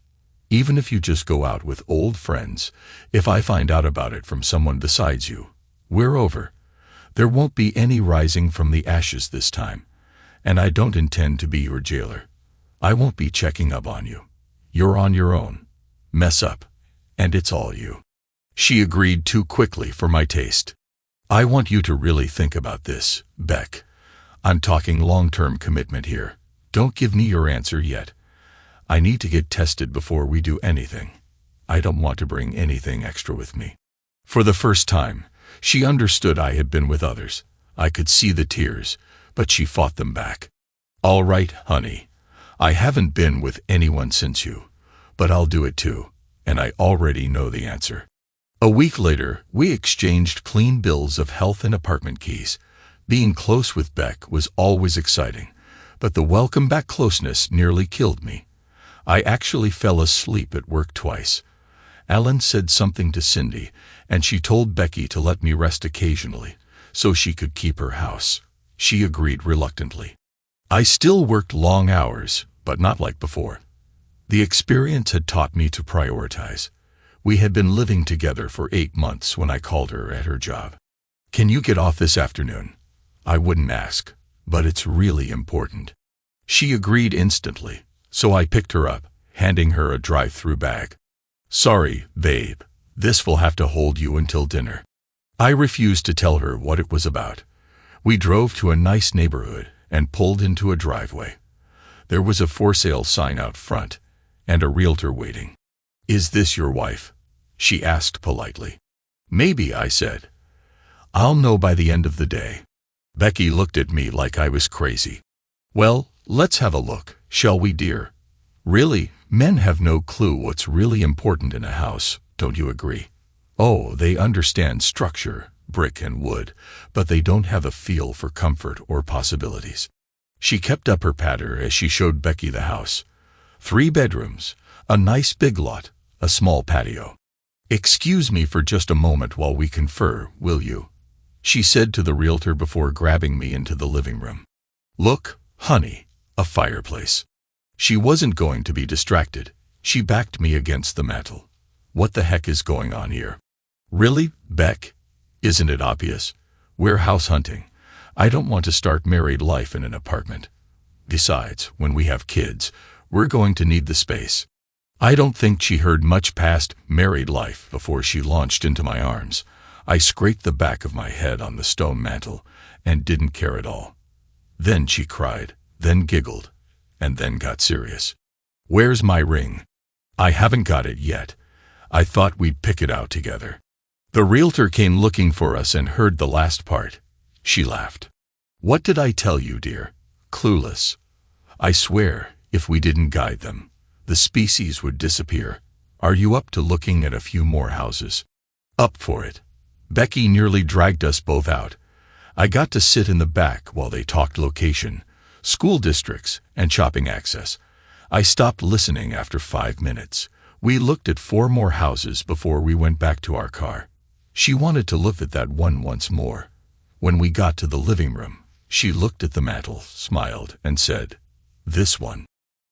Even if you just go out with old friends, if I find out about it from someone besides you, we're over. There won't be any rising from the ashes this time. And I don't intend to be your jailer. I won't be checking up on you. You're on your own. Mess up, and it's all you. She agreed too quickly for my taste. I want you to really think about this, Beck. I'm talking long-term commitment here. Don't give me your answer yet. I need to get tested before we do anything. I don't want to bring anything extra with me." For the first time, she understood I had been with others. I could see the tears, but she fought them back. "All right, honey. I haven't been with anyone since you, but I'll do it too, and I already know the answer." A week later, we exchanged clean bills of health and apartment keys. Being close with Beck was always exciting, but the welcome back closeness nearly killed me. I actually fell asleep at work twice. Alan said something to Cindy, and she told Becky to let me rest occasionally, so she could keep her house. She agreed reluctantly. I still worked long hours, but not like before. The experience had taught me to prioritize. We had been living together for 8 months when I called her at her job. "Can you get off this afternoon?" I wouldn't ask, but it's really important. She agreed instantly, so I picked her up, handing her a drive-through bag. "Sorry, babe, this will have to hold you until dinner." I refused to tell her what it was about. We drove to a nice neighborhood and pulled into a driveway. There was a for sale sign out front, and a realtor waiting. "Is this your wife?" she asked politely. "Maybe," I said. "I'll know by the end of the day." Becky looked at me like I was crazy. "Well, let's have a look, shall we, dear?" Really, men have no clue what's really important in a house, don't you agree? Oh, they understand structure, brick and wood, but they don't have a feel for comfort or possibilities. She kept up her patter as she showed Becky the house. 3 bedrooms, a nice big lot, a small patio. "Excuse me for just a moment while we confer, will you?" she said to the realtor before grabbing me into the living room. "Look, honey, a fireplace." She wasn't going to be distracted. She backed me against the mantel. "What the heck is going on here?" "Really, Beck? Isn't it obvious? We're house hunting. I don't want to start married life in an apartment. Besides, when we have kids, we're going to need the space." I don't think she heard much past married life before she launched into my arms. I scraped the back of my head on the stone mantel and didn't care at all. Then she cried, then giggled, and then got serious. "Where's my ring?" "I haven't got it yet. I thought we'd pick it out together." The realtor came looking for us and heard the last part. She laughed. "What did I tell you, dear? Clueless. I swear, if we didn't guide them, the species would disappear. Are you up to looking at a few more houses?" "Up for it." Becky nearly dragged us both out. I got to sit in the back while they talked location, school districts, and shopping access. I stopped listening after 5 minutes. We looked at 4 more houses before we went back to our car. She wanted to look at that one once more. When we got to the living room, she looked at the mantel, smiled, and said, "This one."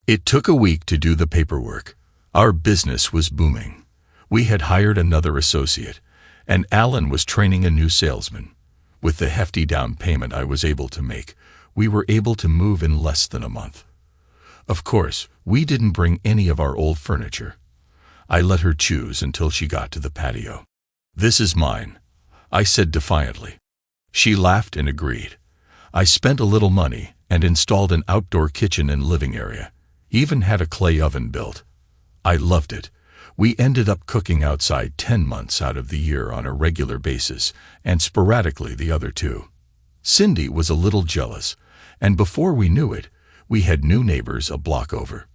It took a week to do the paperwork. Our business was booming. We had hired another associate, and Alan was training a new salesman. With the hefty down payment I was able to make, we were able to move in less than a month. Of course, we didn't bring any of our old furniture. I let her choose until she got to the patio. "This is mine," I said defiantly. She laughed and agreed. I spent a little money and installed an outdoor kitchen and living area, even had a clay oven built. I loved it. We ended up cooking outside 10 months out of the year on a regular basis, and sporadically the other 2. Cindy was a little jealous, and before we knew it, we had new neighbors a block over.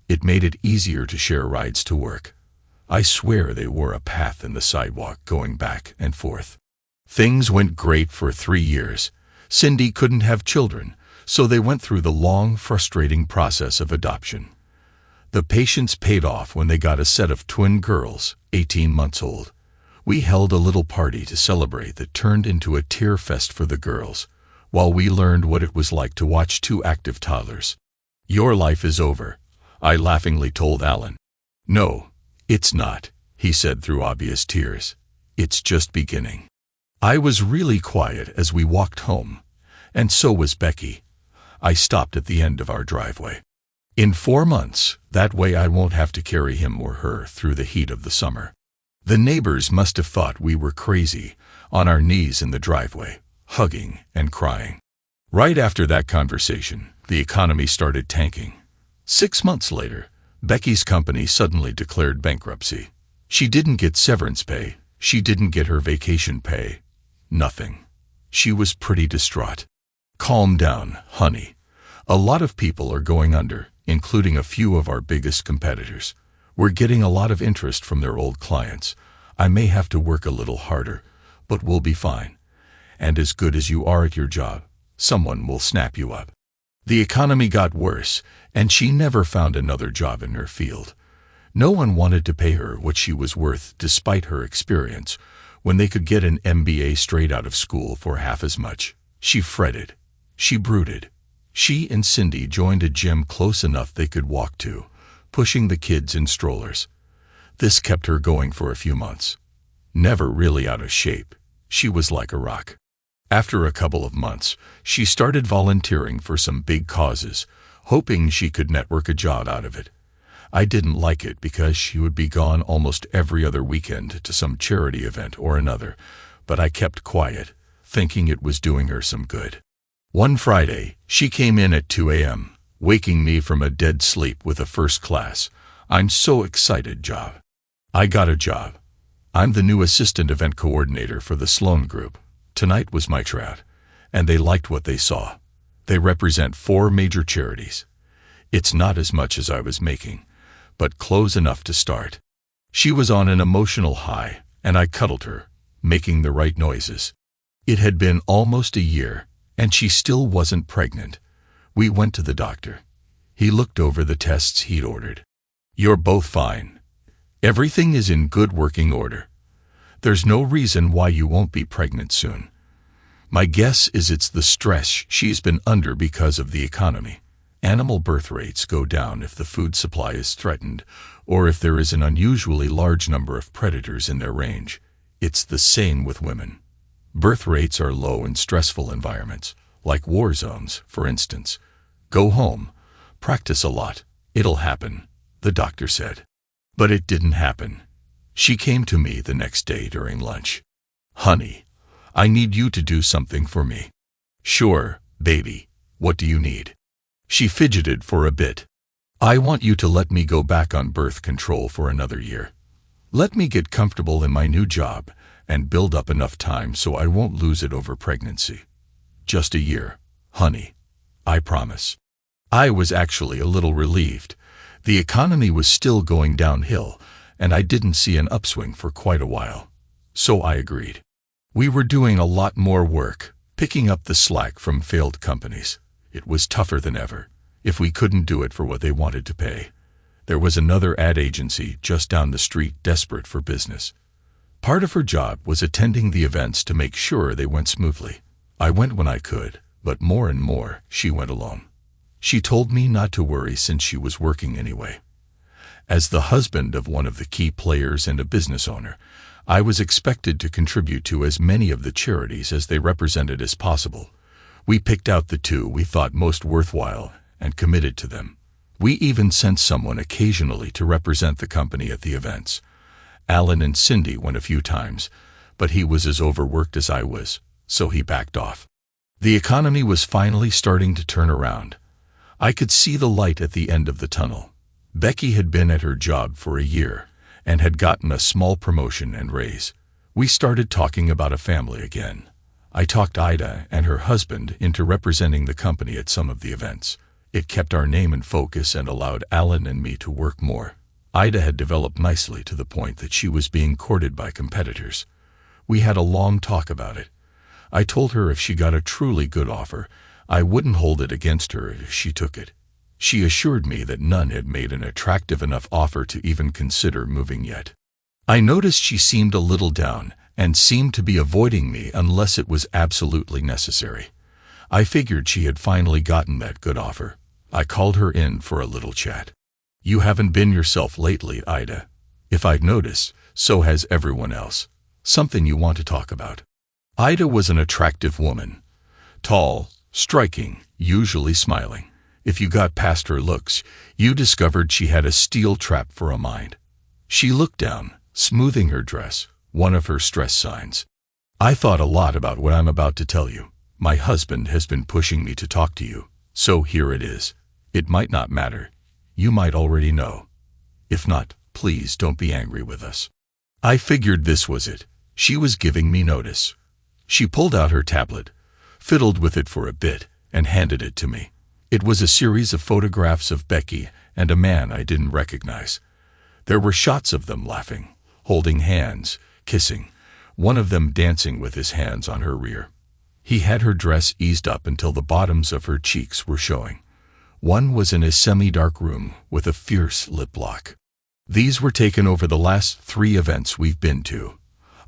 It made it easier to share rides to work. I swear they wore a path in the sidewalk going back and forth. Things went great for 3 years. Cindy couldn't have children, so they went through the long, frustrating process of adoption. The patience paid off when they got a set of twin girls, 18 months old. We held a little party to celebrate that turned into a tear fest for the girls, while we learned what it was like to watch 2 active toddlers. "Your life is over," I laughingly told Alan. "No, it's not," he said through obvious tears. "It's just beginning." I was really quiet as we walked home, and so was Becky. I stopped at the end of our driveway. "In 4 months, that way I won't have to carry him or her through the heat of the summer." The neighbors must have thought we were crazy. on our knees in the driveway, hugging and crying. Right after that conversation, the economy started tanking. 6 months later, Becky's company suddenly declared bankruptcy. She didn't get severance pay. She didn't get her vacation pay. Nothing. She was pretty distraught. Calm down, honey. A lot of people are going under, including a few of our biggest competitors. We're getting a lot of interest from their old clients. I may have to work a little harder, but we'll be fine. And as good as you are at your job, someone will snap you up. The economy got worse, and she never found another job in her field. No one wanted to pay her what she was worth despite her experience, when they could get an MBA straight out of school for half as much. She fretted. She brooded. She and Cindy joined a gym close enough they could walk to, pushing the kids in strollers. This kept her going for a few months. Never really out of shape, she was like a rock. After a couple of months, she started volunteering for some big causes, hoping she could network a job out of it. I didn't like it because she would be gone almost every other weekend to some charity event or another, but I kept quiet, thinking it was doing her some good. One Friday, she came in at 2 a.m., waking me from a dead sleep with a first class, "I'm so excited" job. I got a job. I'm the new assistant event coordinator for the Sloan Group. Tonight was my tryout, and they liked what they saw. They represent 4 major charities. It's not as much as I was making, but close enough to start. She was on an emotional high, and I cuddled her, making the right noises. It had been almost a year, and she still wasn't pregnant. We went to the doctor. He looked over the tests he'd ordered. "You're both fine. Everything is in good working order. There's no reason why you won't be pregnant soon. My guess is it's the stress she's been under because of the economy. Animal birth rates go down if the food supply is threatened, or if there is an unusually large number of predators in their range. It's the same with women. Birth rates are low in stressful environments, like war zones, for instance. Go home, practice a lot, it'll happen," the doctor said. But it didn't happen. She came to me the next day during lunch. "Honey, I need you to do something for me." "Sure, baby, what do you need?" She fidgeted for a bit. "I want you to let me go back on birth control for another year. Let me get comfortable in my new job and build up enough time so I won't lose it over pregnancy. Just a year, honey. I promise." I was actually a little relieved. The economy was still going downhill, and I didn't see an upswing for quite a while. So I agreed. We were doing a lot more work, picking up the slack from failed companies. It was tougher than ever, if we couldn't do it for what they wanted to pay. There was another ad agency just down the street desperate for business. Part of her job was attending the events to make sure they went smoothly. I went when I could, but more and more, she went alone. She told me not to worry since she was working anyway. As the husband of one of the key players and a business owner, I was expected to contribute to as many of the charities as they represented as possible. We picked out the 2 we thought most worthwhile and committed to them. We even sent someone occasionally to represent the company at the events. Alan and Cindy went a few times, but he was as overworked as I was, so he backed off. The economy was finally starting to turn around. I could see the light at the end of the tunnel. Becky had been at her job for a year and had gotten a small promotion and raise. We started talking about a family again. I talked Ida and her husband into representing the company at some of the events. It kept our name in focus and allowed Alan and me to work more. Ida had developed nicely to the point that she was being courted by competitors. We had a long talk about it. I told her if she got a truly good offer, I wouldn't hold it against her if she took it. She assured me that none had made an attractive enough offer to even consider moving yet. I noticed she seemed a little down and seemed to be avoiding me unless it was absolutely necessary. I figured she had finally gotten that good offer. I called her in for a little chat. "You haven't been yourself lately, Ida. If I've noticed, so has everyone else. Something you want to talk about?" Ida was an attractive woman. Tall, striking, usually smiling. If you got past her looks, you discovered she had a steel trap for a mind. She looked down, smoothing her dress, one of her stress signs. I thought a lot about what I'm about to tell you. My husband has been pushing me to talk to you, so here it is. It might not matter. You might already know. If not, please don't be angry with us. I figured this was it. She was giving me notice. She pulled out her tablet, fiddled with it for a bit, and handed it to me. It was a series of photographs of Becky and a man I didn't recognize. There were shots of them laughing, holding hands, kissing, one of them dancing with his hands on her rear. He had her dress eased up until the bottoms of her cheeks were showing. One was in a semi-dark room with a fierce lip lock. These were taken over the last 3 events we've been to.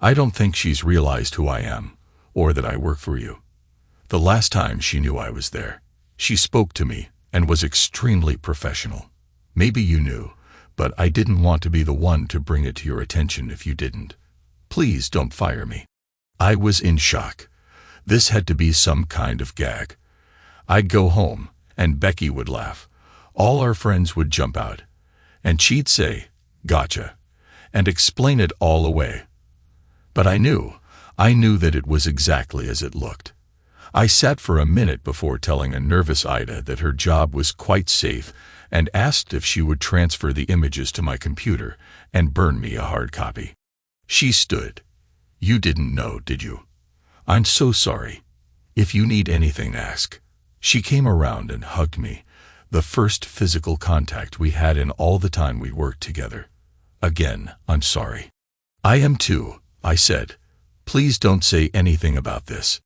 I don't think she's realized who I am, or that I work for you. The last time she knew I was there, she spoke to me and was extremely professional. Maybe you knew, but I didn't want to be the one to bring it to your attention if you didn't. Please don't fire me. I was in shock. This had to be some kind of gag. I'd go home, and Becky would laugh. All our friends would jump out, and she'd say, "Gotcha," and explain it all away. But I knew that it was exactly as it looked. I sat for a minute before telling a nervous Ida that her job was quite safe and asked if she would transfer the images to my computer and burn me a hard copy. She stood. "You didn't know, did you? I'm so sorry. If you need anything, ask." She came around and hugged me, the first physical contact we had in all the time we worked together. "Again, I'm sorry." "I am too," I said. "Please don't say anything about this."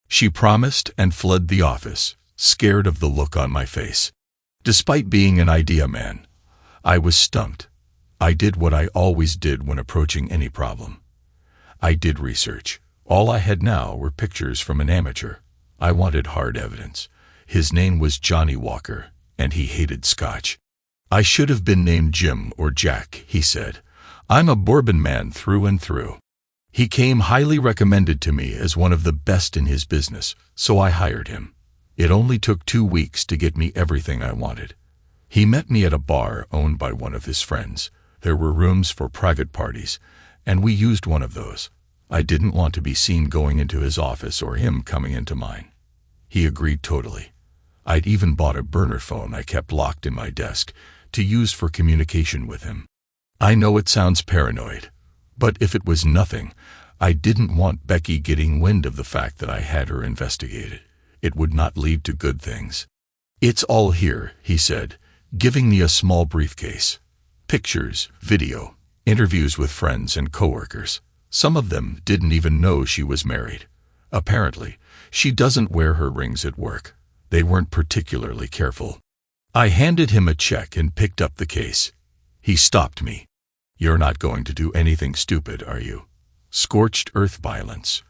She promised and fled the office, scared of the look on my face. Despite being an idea man, I was stumped. I did what I always did when approaching any problem. I did research. All I had now were pictures from an amateur. I wanted hard evidence. His name was Johnny Walker, and he hated scotch. "I should have been named Jim or Jack," he said. "I'm a bourbon man through and through." He came highly recommended to me as one of the best in his business, so I hired him. It only took 2 weeks to get me everything I wanted. He met me at a bar owned by one of his friends. There were rooms for private parties, and we used one of those. I didn't want to be seen going into his office or him coming into mine. He agreed totally. I'd even bought a burner phone I kept locked in my desk to use for communication with him. I know it sounds paranoid, but if it was nothing, I didn't want Becky getting wind of the fact that I had her investigated. It would not lead to good things. "It's all here," he said, giving me a small briefcase. Pictures, video, interviews with friends and coworkers. Some of them didn't even know she was married. Apparently, she doesn't wear her rings at work. They weren't particularly careful. I handed him a check and picked up the case. He stopped me. "You're not going to do anything stupid, are you? Scorched earth violence.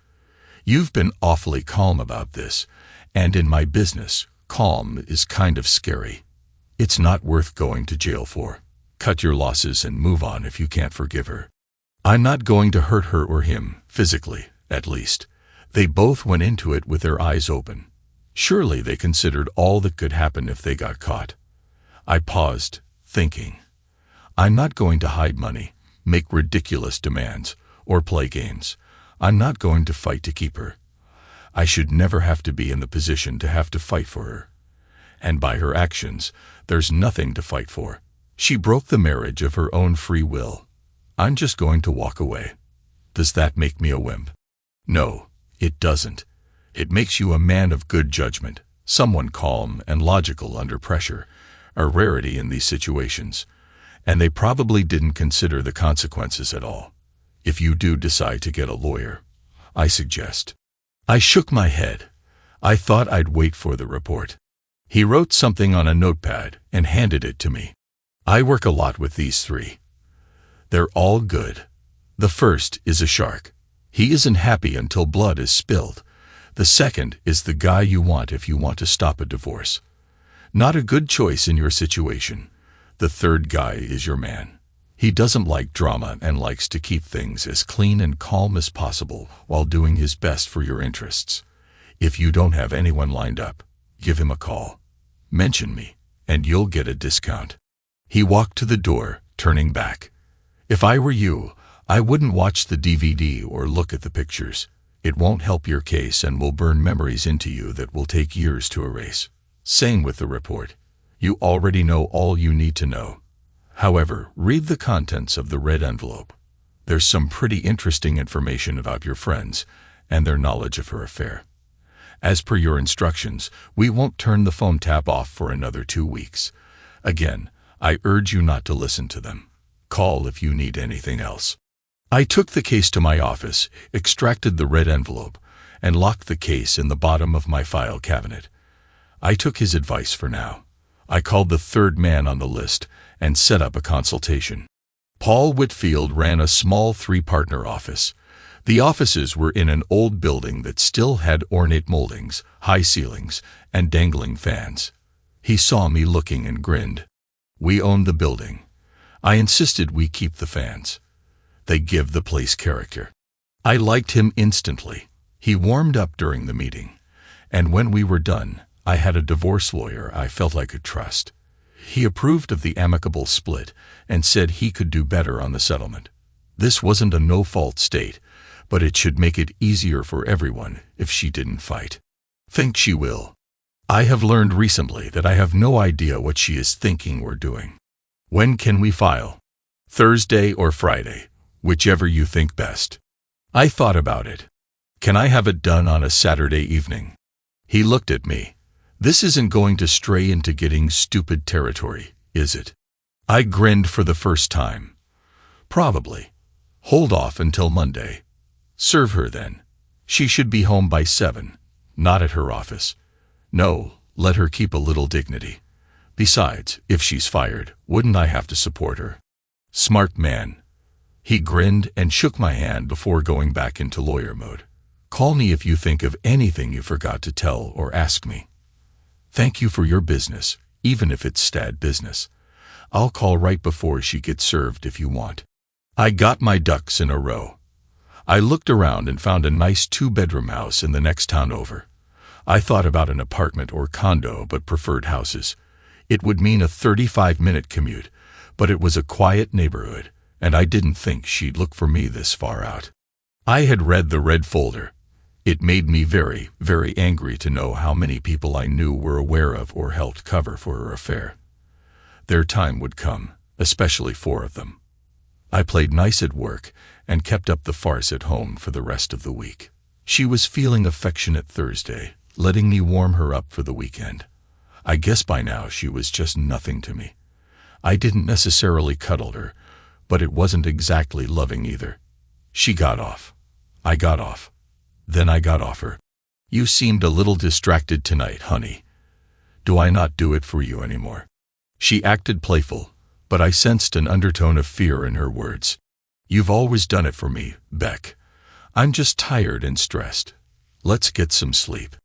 You've been awfully calm about this, and in my business, calm is kind of scary. It's not worth going to jail for. Cut your losses and move on if you can't forgive her." I'm not going to hurt her or him, physically, at least. They both went into it with their eyes open. Surely they considered all that could happen if they got caught. I paused, thinking. I'm not going to hide money, make ridiculous demands, or play games. I'm not going to fight to keep her. I should never have to be in the position to have to fight for her. And by her actions, there's nothing to fight for. She broke the marriage of her own free will. I'm just going to walk away. Does that make me a wimp? No, it doesn't. It makes you a man of good judgment, someone calm and logical under pressure, a rarity in these situations. And they probably didn't consider the consequences at all. If you do decide to get a lawyer, I suggest. I shook my head. I thought I'd wait for the report. He wrote something on a notepad and handed it to me. I work a lot with these 3. They're all good. The first is a shark. He isn't happy until blood is spilled. The second is the guy you want if you want to stop a divorce. Not a good choice in your situation. The third guy is your man. He doesn't like drama and likes to keep things as clean and calm as possible while doing his best for your interests. If you don't have anyone lined up, give him a call. Mention me, and you'll get a discount. He walked to the door, turning back. If I were you, I wouldn't watch the DVD or look at the pictures. It won't help your case and will burn memories into you that will take years to erase. Same with the report. You already know all you need to know. However, read the contents of the red envelope. There's some pretty interesting information about your friends and their knowledge of her affair. As per your instructions, we won't turn the phone tap off for another 2 weeks. Again, I urge you not to listen to them. Call if you need anything else. I took the case to my office, extracted the red envelope, and locked the case in the bottom of my file cabinet. I took his advice for now. I called the third man on the list and set up a consultation. Paul Whitfield ran a small 3-partner office. The offices were in an old building that still had ornate moldings, high ceilings, and dangling fans. He saw me looking and grinned. We owned the building. I insisted we keep the fans. They give the place character. I liked him instantly. He warmed up during the meeting. And when we were done, I had a divorce lawyer I felt I could trust. He approved of the amicable split and said he could do better on the settlement. This wasn't a no-fault state, but it should make it easier for everyone if she didn't fight. Think she will. I have learned recently that I have no idea what she is thinking or doing. When can we file? Thursday or Friday, whichever you think best. I thought about it. Can I have it done on a Saturday evening? He looked at me. This isn't going to stray into getting stupid territory, is it? I grinned for the first time. Probably. Hold off until Monday. Serve her then. She should be home by 7, not at her office. No, let her keep a little dignity. Besides, if she's fired, wouldn't I have to support her? Smart man. He grinned and shook my hand before going back into lawyer mode. Call me if you think of anything you forgot to tell or ask me. Thank you for your business, even if it's stad business. I'll call right before she gets served if you want. I got my ducks in a row. I looked around and found a nice 2-bedroom house in the next town over. I thought about an apartment or condo but preferred houses. It would mean a 35-minute commute, but it was a quiet neighborhood, and I didn't think she'd look for me this far out. I had read the red folder. It made me very, very angry to know how many people I knew were aware of or helped cover for her affair. Their time would come, especially 4 of them. I played nice at work and kept up the farce at home for the rest of the week. She was feeling affectionate Thursday, letting me warm her up for the weekend. I guess by now she was just nothing to me. I didn't necessarily cuddle her, but it wasn't exactly loving either. She got off. I got off. Then I got off her. You seemed a little distracted tonight, honey. Do I not do it for you anymore? She acted playful, but I sensed an undertone of fear in her words. You've always done it for me, Beck. I'm just tired and stressed. Let's get some sleep.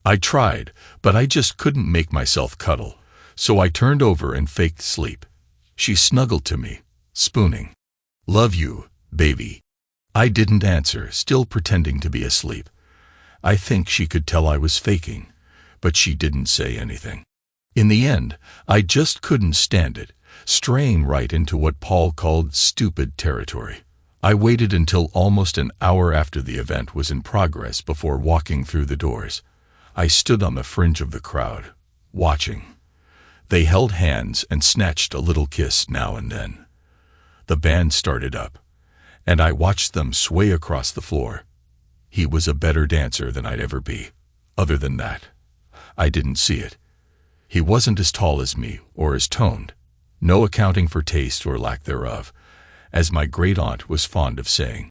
I tried, but I just couldn't make myself cuddle, so I turned over and faked sleep. She snuggled to me, spooning. Love you, baby. I didn't answer, still pretending to be asleep. I think she could tell I was faking, but she didn't say anything. In the end, I just couldn't stand it, straying right into what Paul called stupid territory. I waited until almost an hour after the event was in progress before walking through the doors. I stood on the fringe of the crowd, watching. They held hands and snatched a little kiss now and then. The band started up, and I watched them sway across the floor. He was a better dancer than I'd ever be. Other than that, I didn't see it. He wasn't as tall as me or as toned. No accounting for taste or lack thereof, as my great-aunt was fond of saying.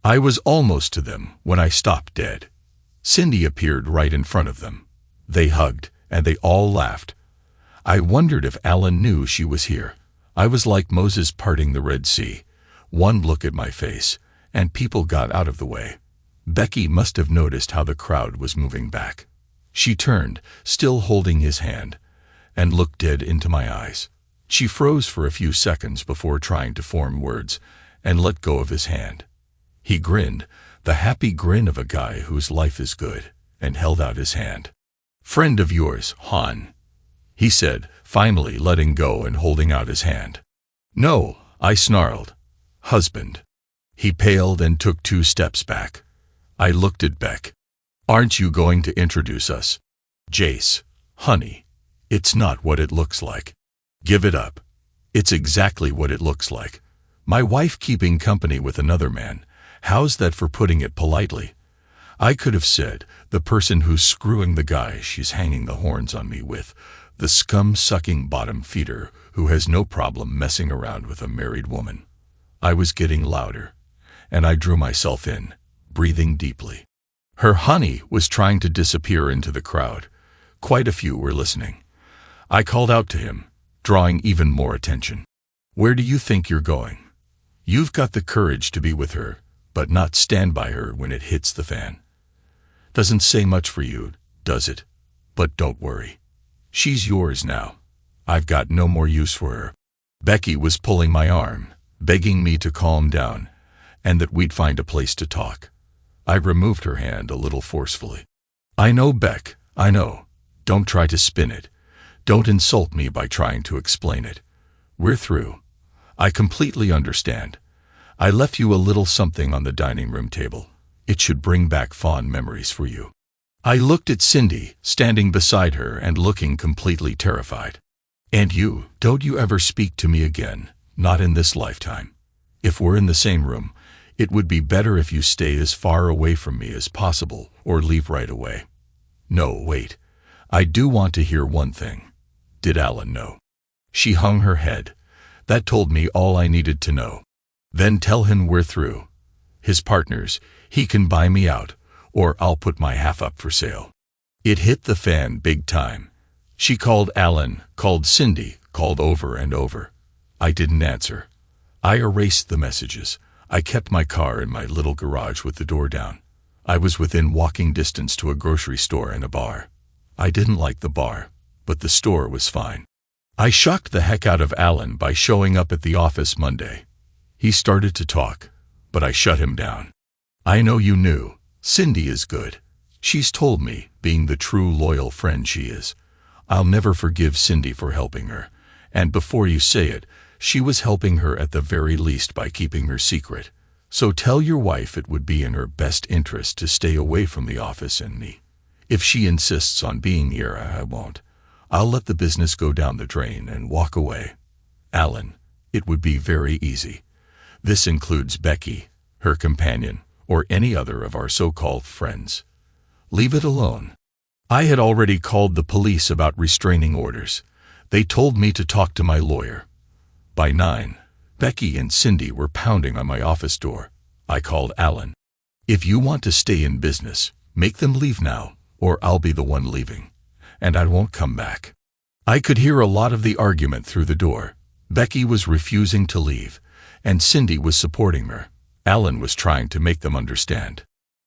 I was almost to them when I stopped dead. Cindy appeared right in front of them. They hugged, and they all laughed. I wondered if Alan knew she was here. I was like Moses parting the Red Sea. One look at my face, and people got out of the way. Becky must have noticed how the crowd was moving back. She turned, still holding his hand, and looked dead into my eyes. She froze for a few seconds before trying to form words, and let go of his hand. He grinned, the happy grin of a guy whose life is good, and held out his hand. "Friend of yours, Han," he said, finally letting go and holding out his hand. "No," I snarled. "Husband." He paled and took 2 steps back. I looked at Beck. Aren't you going to introduce us? Jace, honey, it's not what it looks like. Give it up. It's exactly what it looks like. My wife keeping company with another man. How's that for putting it politely? I could have said, the person who's screwing the guy she's hanging the horns on me with, the scum-sucking bottom feeder who has no problem messing around with a married woman. I was getting louder, and I drew myself in, breathing deeply. Her honey was trying to disappear into the crowd. Quite a few were listening. I called out to him, drawing even more attention. Where do you think you're going? You've got the courage to be with her, but not stand by her when it hits the fan. Doesn't say much for you, does it? But don't worry. She's yours now. I've got no more use for her. Becky was pulling my arm, begging me to calm down, and that we'd find a place to talk. I removed her hand a little forcefully. I know, Beck, I know. Don't try to spin it. Don't insult me by trying to explain it. We're through. I completely understand. I left you a little something on the dining room table. It should bring back fond memories for you. I looked at Cindy, standing beside her and looking completely terrified. And you, don't you ever speak to me again, not in this lifetime. If we're in the same room, it would be better if you stay as far away from me as possible or leave right away. No, wait. I do want to hear one thing. Did Alan know? She hung her head. That told me all I needed to know. Then tell him we're through. His partners, he can buy me out, or I'll put my half up for sale. It hit the fan big time. She called Alan, called Cindy, called over and over. I didn't answer. I erased the messages. I kept my car in my little garage with the door down. I was within walking distance to a grocery store and a bar. I didn't like the bar, but the store was fine. I shocked the heck out of Alan by showing up at the office Monday. He started to talk, but I shut him down. I know you knew. Cindy is good. She's told me, being the true loyal friend she is. I'll never forgive Cindy for helping her. And before you say it, she was helping her at the very least by keeping her secret. So tell your wife it would be in her best interest to stay away from the office and me. If she insists on being here, I won't. I'll let the business go down the drain and walk away. Alan, it would be very easy. This includes Becky, her companion, or any other of our so-called friends. Leave it alone. I had already called the police about restraining orders. They told me to talk to my lawyer. By 9, Becky and Cindy were pounding on my office door. I called Alan. If you want to stay in business, make them leave now, or I'll be the one leaving. And I won't come back. I could hear a lot of the argument through the door. Becky was refusing to leave, and Cindy was supporting her. Alan was trying to make them understand.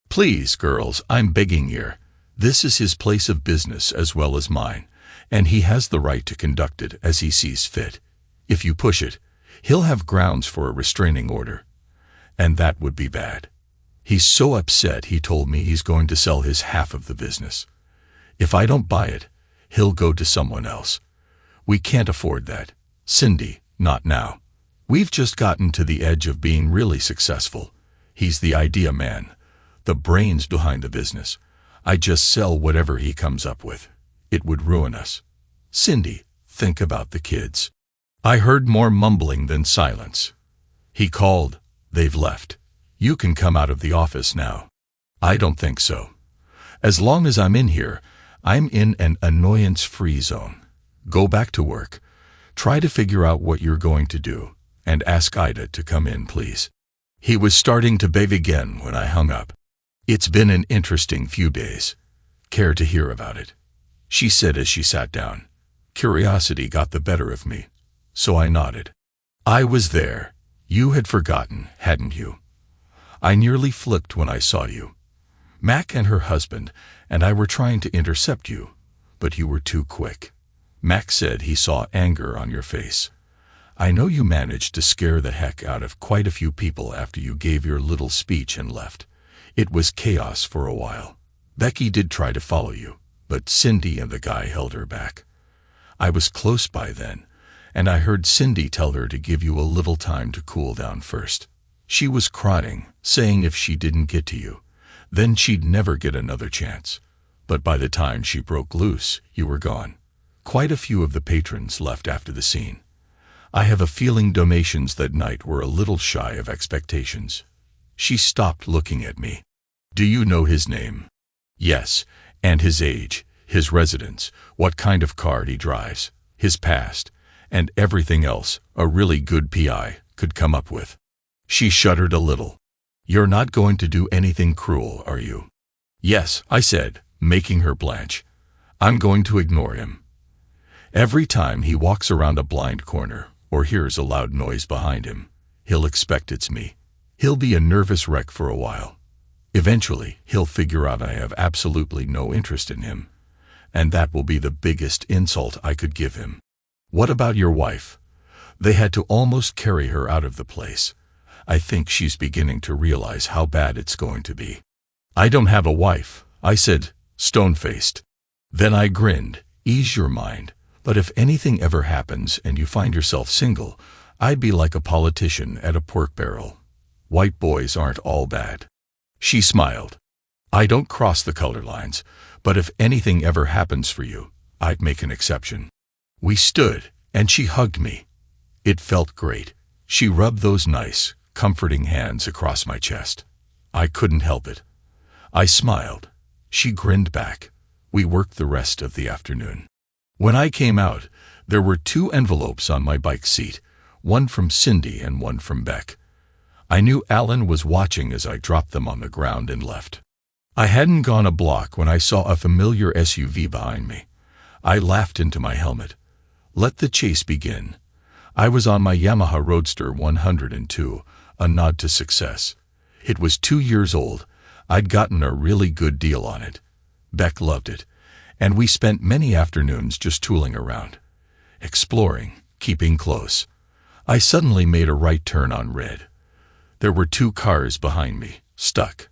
Please, girls, I'm begging here. This is his place of business as well as mine, and he has the right to conduct it as he sees fit. If you push it, he'll have grounds for a restraining order. And that would be bad. He's so upset he told me he's going to sell his half of the business. If I don't buy it, he'll go to someone else. We can't afford that. Cindy, not now. We've just gotten to the edge of being really successful. He's the idea man, the brains behind the business. I just sell whatever he comes up with. It would ruin us. Cindy, think about the kids. I heard more mumbling than silence. He called. They've left. You can come out of the office now. I don't think so. As long as I'm in here, I'm in an annoyance-free zone. Go back to work. Try to figure out what you're going to do, and ask Ida to come in, please. He was starting to beg again when I hung up. It's been an interesting few days. Care to hear about it? She said as she sat down. Curiosity got the better of me, so I nodded. I was there. You had forgotten, hadn't you? I nearly flipped when I saw you. Mac and her husband and I were trying to intercept you, but you were too quick. Mac said he saw anger on your face. I know you managed to scare the heck out of quite a few people after you gave your little speech and left. It was chaos for a while. Becky did try to follow you, but Cindy and the guy held her back. I was close by then, and I heard Cindy tell her to give you a little time to cool down first. She was crying, saying if she didn't get to you, Then she'd never get another chance. But by the time she broke loose, you were gone. Quite a few of the patrons left after the scene. I have a feeling donations that night were a little shy of expectations. She stopped looking at me. Do you know his name? Yes, and his age, his residence, what kind of car he drives, his past, and everything else a really good PI could come up with. She shuddered a little. You're not going to do anything cruel, are you? Yes, I said, making her blanch. I'm going to ignore him. Every time he walks around a blind corner or hears a loud noise behind him, he'll expect it's me. He'll be a nervous wreck for a while. Eventually, he'll figure out I have absolutely no interest in him, and that will be the biggest insult I could give him. What about your wife? They had to almost carry her out of the place. I think she's beginning to realize how bad it's going to be. I don't have a wife, I said, stone-faced. Then I grinned. Ease your mind. But if anything ever happens and you find yourself single, I'd be like a politician at a pork barrel. White boys aren't all bad. She smiled. I don't cross the color lines, but if anything ever happens for you, I'd make an exception. We stood, and she hugged me. It felt great. She rubbed those nice, comforting hands across my chest. I couldn't help it. I smiled. She grinned back. We worked the rest of the afternoon. When I came out, there were 2 envelopes on my bike seat, one from Cindy and one from Beck. I knew Alan was watching as I dropped them on the ground and left. I hadn't gone a block when I saw a familiar SUV behind me. I laughed into my helmet. Let the chase begin. I was on my Yamaha Roadster 102, a nod to success. It was 2 years old. I'd gotten a really good deal on it. Beck loved it, and we spent many afternoons just tooling around, exploring, keeping close. I suddenly made a right turn on red. There were 2 cars behind me, stuck.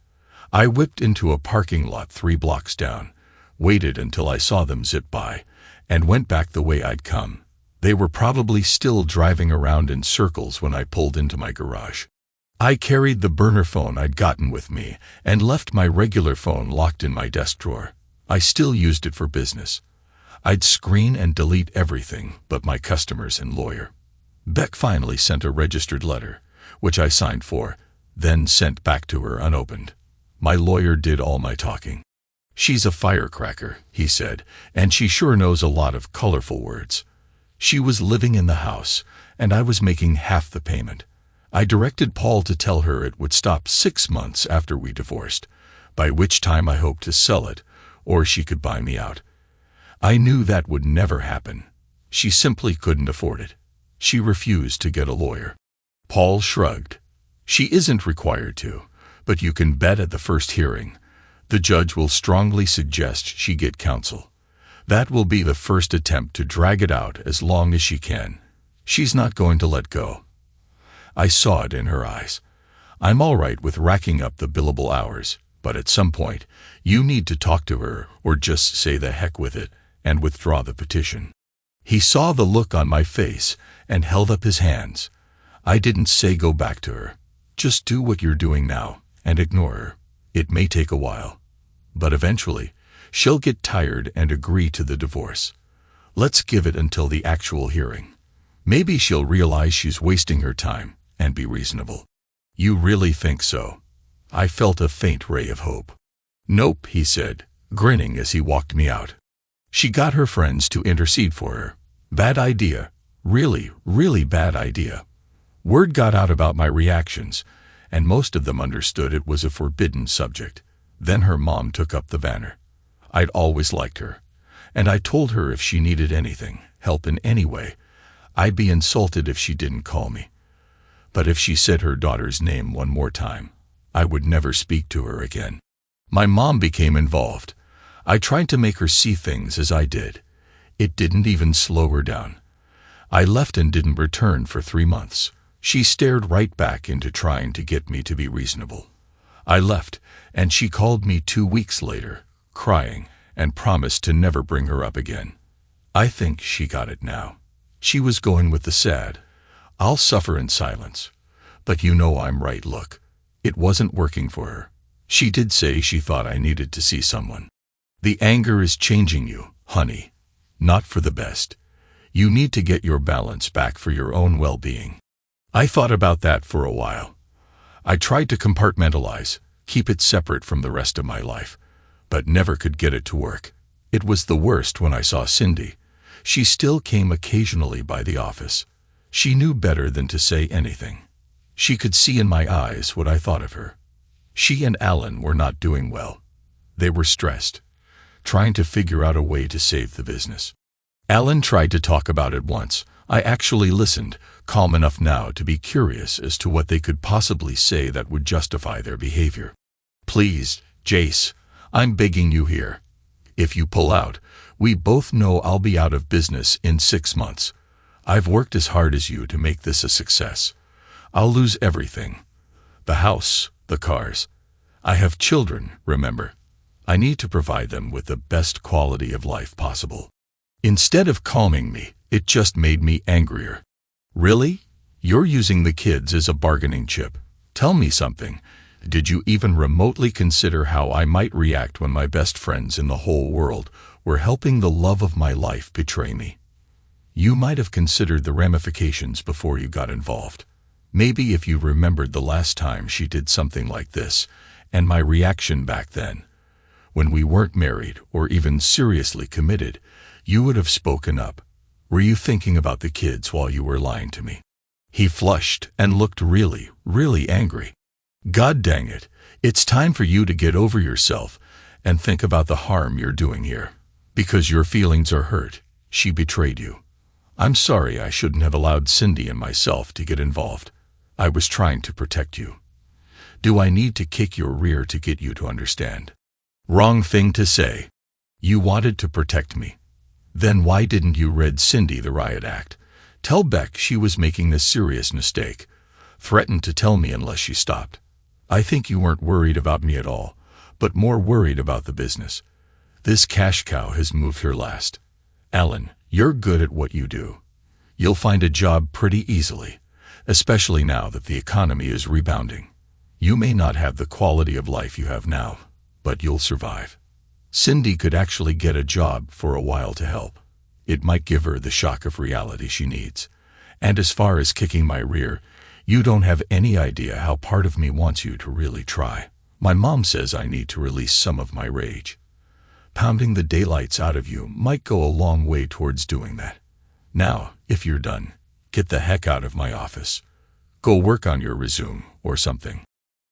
I whipped into a parking lot 3 blocks down, waited until I saw them zip by, and went back the way I'd come. They were probably still driving around in circles when I pulled into my garage. I carried the burner phone I'd gotten with me and left my regular phone locked in my desk drawer. I still used it for business. I'd screen and delete everything but my customers and lawyer. Beck finally sent a registered letter, which I signed for, then sent back to her unopened. My lawyer did all my talking. She's a firecracker, he said, and she sure knows a lot of colorful words. She was living in the house, and I was making half the payment. I directed Paul to tell her it would stop 6 months after we divorced, by which time I hoped to sell it, or she could buy me out. I knew that would never happen. She simply couldn't afford it. She refused to get a lawyer. Paul shrugged. She isn't required to, but you can bet at the first hearing, the judge will strongly suggest she get counsel. That will be the first attempt to drag it out as long as she can. She's not going to let go. I saw it in her eyes. I'm all right with racking up the billable hours, but at some point, you need to talk to her or just say the heck with it and withdraw the petition. He saw the look on my face and held up his hands. I didn't say go back to her. Just do what you're doing now and ignore her. It may take a while, but eventually, she'll get tired and agree to the divorce. Let's give it until the actual hearing. Maybe she'll realize she's wasting her time and be reasonable. You really think so? I felt a faint ray of hope. Nope, he said, grinning as he walked me out. She got her friends to intercede for her. Bad idea. Really, really bad idea. Word got out about my reactions, and most of them understood it was a forbidden subject. Then her mom took up the banner. I'd always liked her, and I told her if she needed anything, help in any way, I'd be insulted if she didn't call me. But if she said her daughter's name one more time, I would never speak to her again. My mom became involved. I tried to make her see things as I did. It didn't even slow her down. I left and didn't return for 3 months. She stared right back into trying to get me to be reasonable. I left, and she called me 2 weeks later, crying, and promised to never bring her up again. I think she got it now. She was going with the sad, I'll suffer in silence. But you know I'm right, look. It wasn't working for her. She did say she thought I needed to see someone. The anger is changing you, honey. Not for the best. You need to get your balance back for your own well-being. I thought about that for a while. I tried to compartmentalize, keep it separate from the rest of my life, but never could get it to work. It was the worst when I saw Cindy. She still came occasionally by the office. She knew better than to say anything. She could see in my eyes what I thought of her. She and Alan were not doing well. They were stressed, trying to figure out a way to save the business. Alan tried to talk about it once. I actually listened, calm enough now to be curious as to what they could possibly say that would justify their behavior. Please, Jace, I'm begging you here. If you pull out, we both know I'll be out of business in 6 months. I've worked as hard as you to make this a success. I'll lose everything. The house, the cars. I have children, remember. I need to provide them with the best quality of life possible. Instead of calming me, it just made me angrier. Really? You're using the kids as a bargaining chip. Tell me something. Did you even remotely consider how I might react when my best friends in the whole world were helping the love of my life betray me? You might have considered the ramifications before you got involved. Maybe if you remembered the last time she did something like this, and my reaction back then, when we weren't married or even seriously committed, you would have spoken up. Were you thinking about the kids while you were lying to me? He flushed and looked really, really angry. God dang it, it's time for you to get over yourself and think about the harm you're doing here. Because your feelings are hurt. She betrayed you. I'm sorry I shouldn't have allowed Cindy and myself to get involved. I was trying to protect you. Do I need to kick your rear to get you to understand? Wrong thing to say. You wanted to protect me. Then why didn't you read Cindy the riot act? Tell Beck she was making a serious mistake. Threatened to tell me unless she stopped. I think you weren't worried about me at all, but more worried about the business. This cash cow has moved her last. Alan, you're good at what you do. You'll find a job pretty easily, especially now that the economy is rebounding. You may not have the quality of life you have now, but you'll survive. Cindy could actually get a job for a while to help. It might give her the shock of reality she needs. And as far as kicking my rear, you don't have any idea how part of me wants you to really try. My mom says I need to release some of my rage. Pounding the daylights out of you might go a long way towards doing that. Now, if you're done, get the heck out of my office. Go work on your resume or something.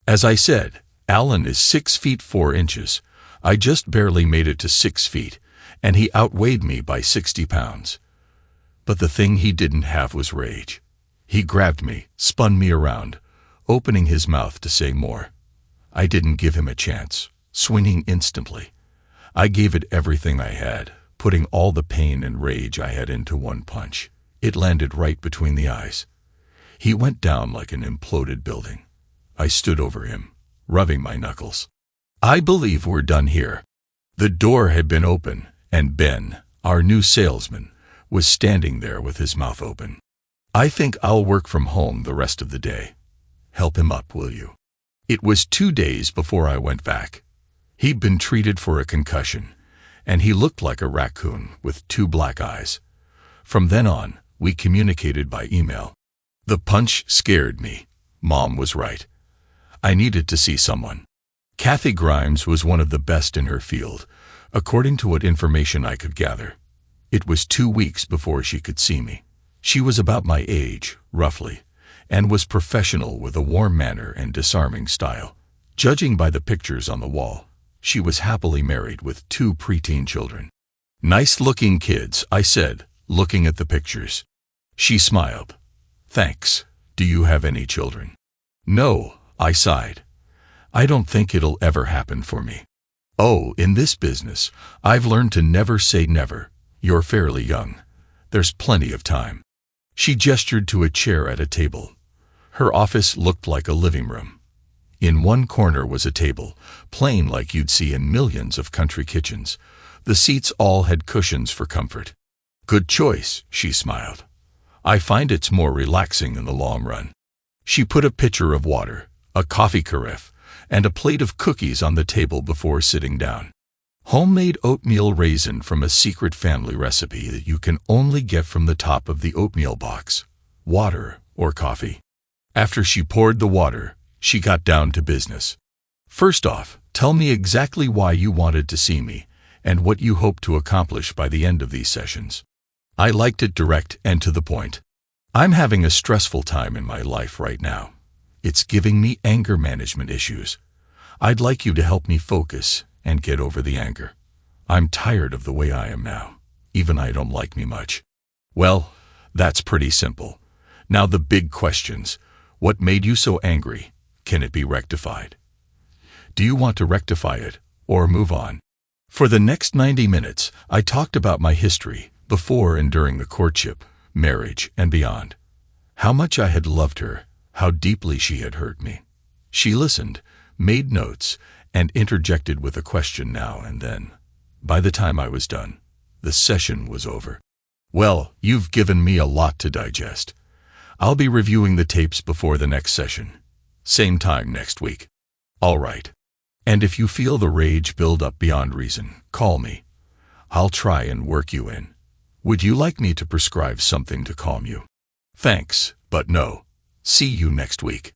As I said, Alan is 6 feet 4 inches. I just barely made it to 6 feet, and he outweighed me by 60 pounds. But the thing he didn't have was rage. He grabbed me, spun me around, opening his mouth to say more. I didn't give him a chance, swinging instantly. I gave it everything I had, putting all the pain and rage I had into one punch. It landed right between the eyes. He went down like an imploded building. I stood over him, rubbing my knuckles. I believe we're done here. The door had been open, and Ben, our new salesman, was standing there with his mouth open. I think I'll work from home the rest of the day. Help him up, will you? It was 2 days before I went back. He'd been treated for a concussion, and he looked like a raccoon with 2 black eyes. From then on, we communicated by email. The punch scared me. Mom was right. I needed to see someone. Kathy Grimes was one of the best in her field, according to what information I could gather. It was 2 weeks before she could see me. She was about my age, roughly, and was professional with a warm manner and disarming style. Judging by the pictures on the wall, she was happily married with 2 preteen children. Nice-looking kids, I said, looking at the pictures. She smiled. Thanks. Do you have any children? No, I sighed. I don't think it'll ever happen for me. Oh, in this business, I've learned to never say never. You're fairly young. There's plenty of time. She gestured to a chair at a table. Her office looked like a living room. In one corner was a table, plain like you'd see in millions of country kitchens. The seats all had cushions for comfort. Good choice, she smiled. I find it's more relaxing in the long run. She put a pitcher of water, a coffee carafe, and a plate of cookies on the table before sitting down. Homemade oatmeal raisin from a secret family recipe that you can only get from the top of the oatmeal box. Water or coffee. After she poured the water, she got down to business. First off, tell me exactly why you wanted to see me, and what you hope to accomplish by the end of these sessions. I liked it direct and to the point. I'm having a stressful time in my life right now. It's giving me anger management issues. I'd like you to help me focus and get over the anger. I'm tired of the way I am now. Even I don't like me much. Well, that's pretty simple. Now the big questions. What made you so angry? Can it be rectified? Do you want to rectify it or move on? For the next 90 minutes, I talked about my history, before and during the courtship, marriage, and beyond. How much I had loved her, how deeply she had hurt me. She listened, made notes, and interjected with a question now and then. By the time I was done, the session was over. Well, you've given me a lot to digest. I'll be reviewing the tapes before the next session. Same time next week. All right. And if you feel the rage build up beyond reason, call me. I'll try and work you in. Would you like me to prescribe something to calm you? Thanks, but no. See you next week.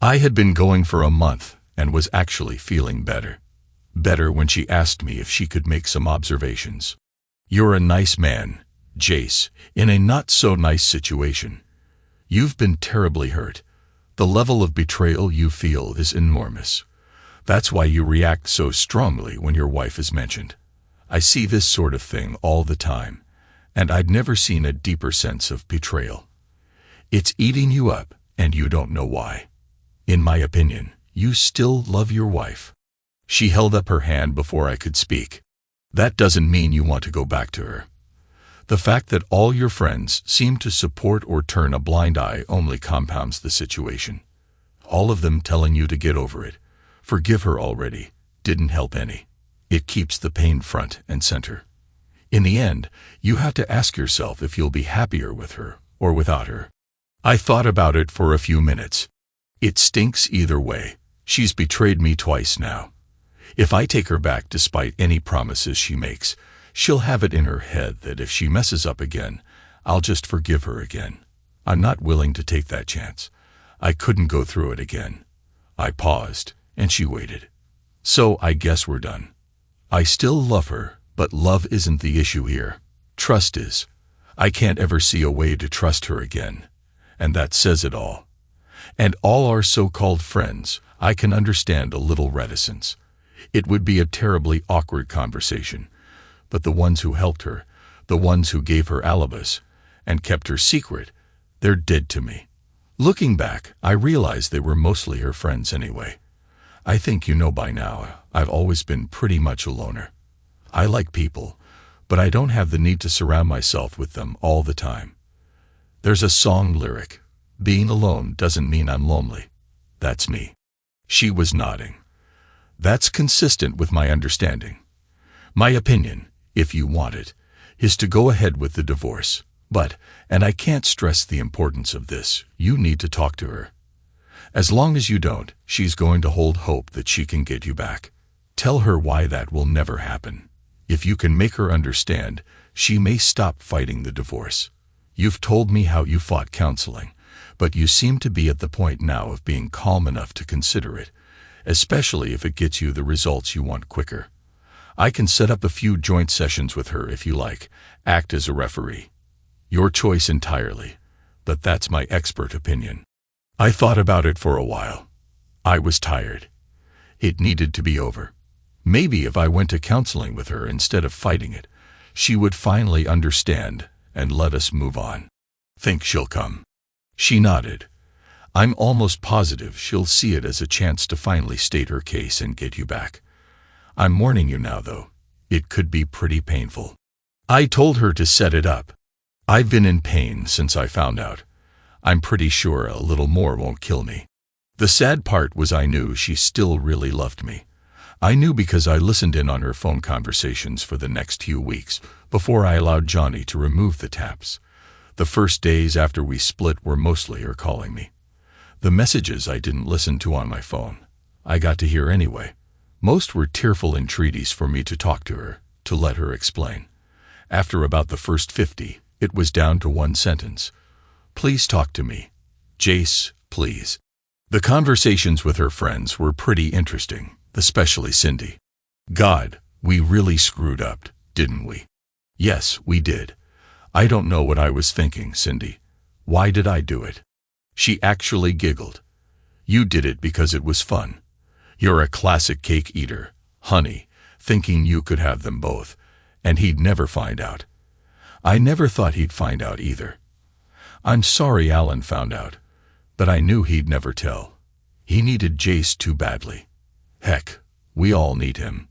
I had been going for a month and was actually feeling better. Better when she asked me if she could make some observations. You're a nice man, Jace, in a not-so-nice situation. You've been terribly hurt. The level of betrayal you feel is enormous. That's why you react so strongly when your wife is mentioned. I see this sort of thing all the time, and I'd never seen a deeper sense of betrayal. It's eating you up, and you don't know why. In my opinion, you still love your wife. She held up her hand before I could speak. That doesn't mean you want to go back to her. The fact that all your friends seem to support or turn a blind eye only compounds the situation. All of them telling you to get over it, forgive her already, didn't help any. It keeps the pain front and center. In the end, you have to ask yourself if you'll be happier with her or without her. I thought about it for a few minutes. It stinks either way. She's betrayed me twice now. If I take her back despite any promises she makes, she'll have it in her head that if she messes up again, I'll just forgive her again. I'm not willing to take that chance. I couldn't go through it again. I paused, and she waited. So I guess we're done. I still love her, but love isn't the issue here. Trust is. I can't ever see a way to trust her again. And that says it all. And all our so-called friends, I can understand a little reticence. It would be a terribly awkward conversation. But the ones who helped her, the ones who gave her alibis, and kept her secret, they're dead to me. Looking back, I realize they were mostly her friends anyway. I think you know by now, I've always been pretty much a loner. I like people, but I don't have the need to surround myself with them all the time. There's a song lyric, being alone doesn't mean I'm lonely. That's me. She was nodding. That's consistent with my understanding. My opinion, if you want it, is to go ahead with the divorce. But, and I can't stress the importance of this, you need to talk to her. As long as you don't, she's going to hold hope that she can get you back. Tell her why that will never happen. If you can make her understand, she may stop fighting the divorce. You've told me how you fought counseling, but you seem to be at the point now of being calm enough to consider it, especially if it gets you the results you want quicker. I can set up a few joint sessions with her if you like, act as a referee. Your choice entirely, but that's my expert opinion. I thought about it for a while. I was tired. It needed to be over. Maybe if I went to counseling with her instead of fighting it, she would finally understand and let us move on. Think she'll come? She nodded. I'm almost positive she'll see it as a chance to finally state her case and get you back. I'm warning you now, though. It could be pretty painful. I told her to set it up. I've been in pain since I found out. I'm pretty sure a little more won't kill me. The sad part was I knew she still really loved me. I knew because I listened in on her phone conversations for the next few weeks before I allowed Johnny to remove the taps. The first days after we split were mostly her calling me. The messages I didn't listen to on my phone. I got to hear anyway. Most were tearful entreaties for me to talk to her, to let her explain. After about the first 50, it was down to one sentence. Please talk to me. Jace, please. The conversations with her friends were pretty interesting, especially Cindy. God, we really screwed up, didn't we? Yes, we did. I don't know what I was thinking, Cindy. Why did I do it? She actually giggled. You did it because it was fun. You're a classic cake eater, honey, thinking you could have them both, and he'd never find out. I never thought he'd find out either. I'm sorry Alan found out, but I knew he'd never tell. He needed Jace too badly. Heck, we all need him.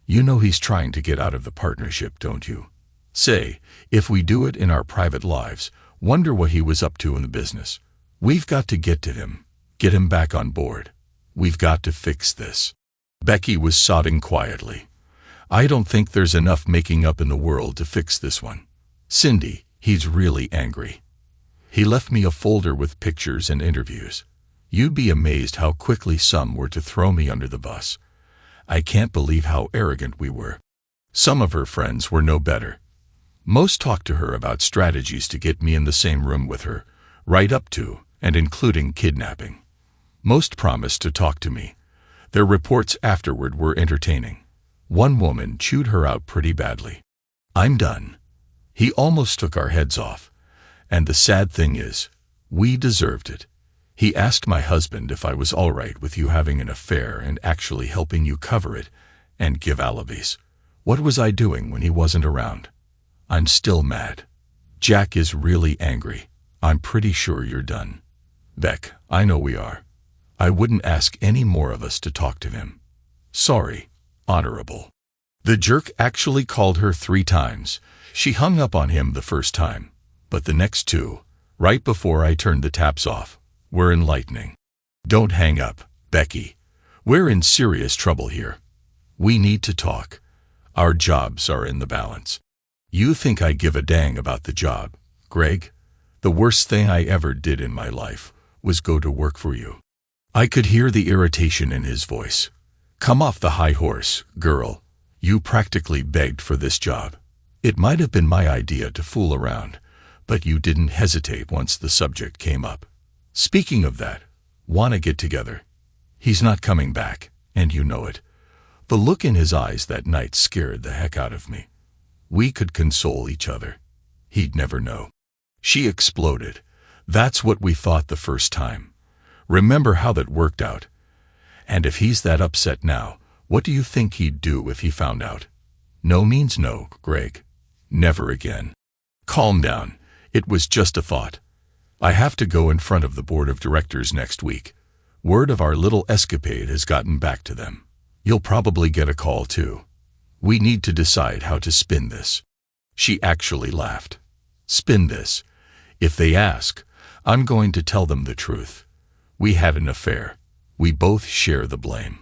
You know he's trying to get out of the partnership, don't you? Say, if we do it in our private lives, wonder what he was up to in the business. We've got to get to him, get him back on board. We've got to fix this. Becky was sobbing quietly. I don't think there's enough making up in the world to fix this one. Cindy, he's really angry. He left me a folder with pictures and interviews. You'd be amazed how quickly some were to throw me under the bus. I can't believe how arrogant we were. Some of her friends were no better. Most talked to her about strategies to get me in the same room with her, right up to and including kidnapping. Most promised to talk to me. Their reports afterward were entertaining. One woman chewed her out pretty badly. I'm done. He almost took our heads off. And the sad thing is, we deserved it. He asked my husband if I was all right with you having an affair and actually helping you cover it and give alibis. What was I doing when he wasn't around? I'm still mad. Jack is really angry. I'm pretty sure you're done. Beck, I know we are. I wouldn't ask any more of us to talk to him. Sorry, Honorable. The jerk actually called her 3 times. She hung up on him the first time, but the next 2, right before I turned the taps off, were enlightening. Don't hang up, Becky. We're in serious trouble here. We need to talk. Our jobs are in the balance. You think I give a dang about the job, Greg? The worst thing I ever did in my life was go to work for you. I could hear the irritation in his voice. Come off the high horse, girl. You practically begged for this job. It might have been my idea to fool around, but you didn't hesitate once the subject came up. Speaking of that, wanna get together? He's not coming back, and you know it. The look in his eyes that night scared the heck out of me. We could console each other. He'd never know. She exploded. That's what we thought the first time. Remember how that worked out? And if he's that upset now, what do you think he'd do if he found out? No means no, Greg. Never again. Calm down. It was just a thought. I have to go in front of the board of directors next week. Word of our little escapade has gotten back to them. You'll probably get a call too. We need to decide how to spin this. She actually laughed. Spin this. If they ask, I'm going to tell them the truth. We had an affair. We both share the blame.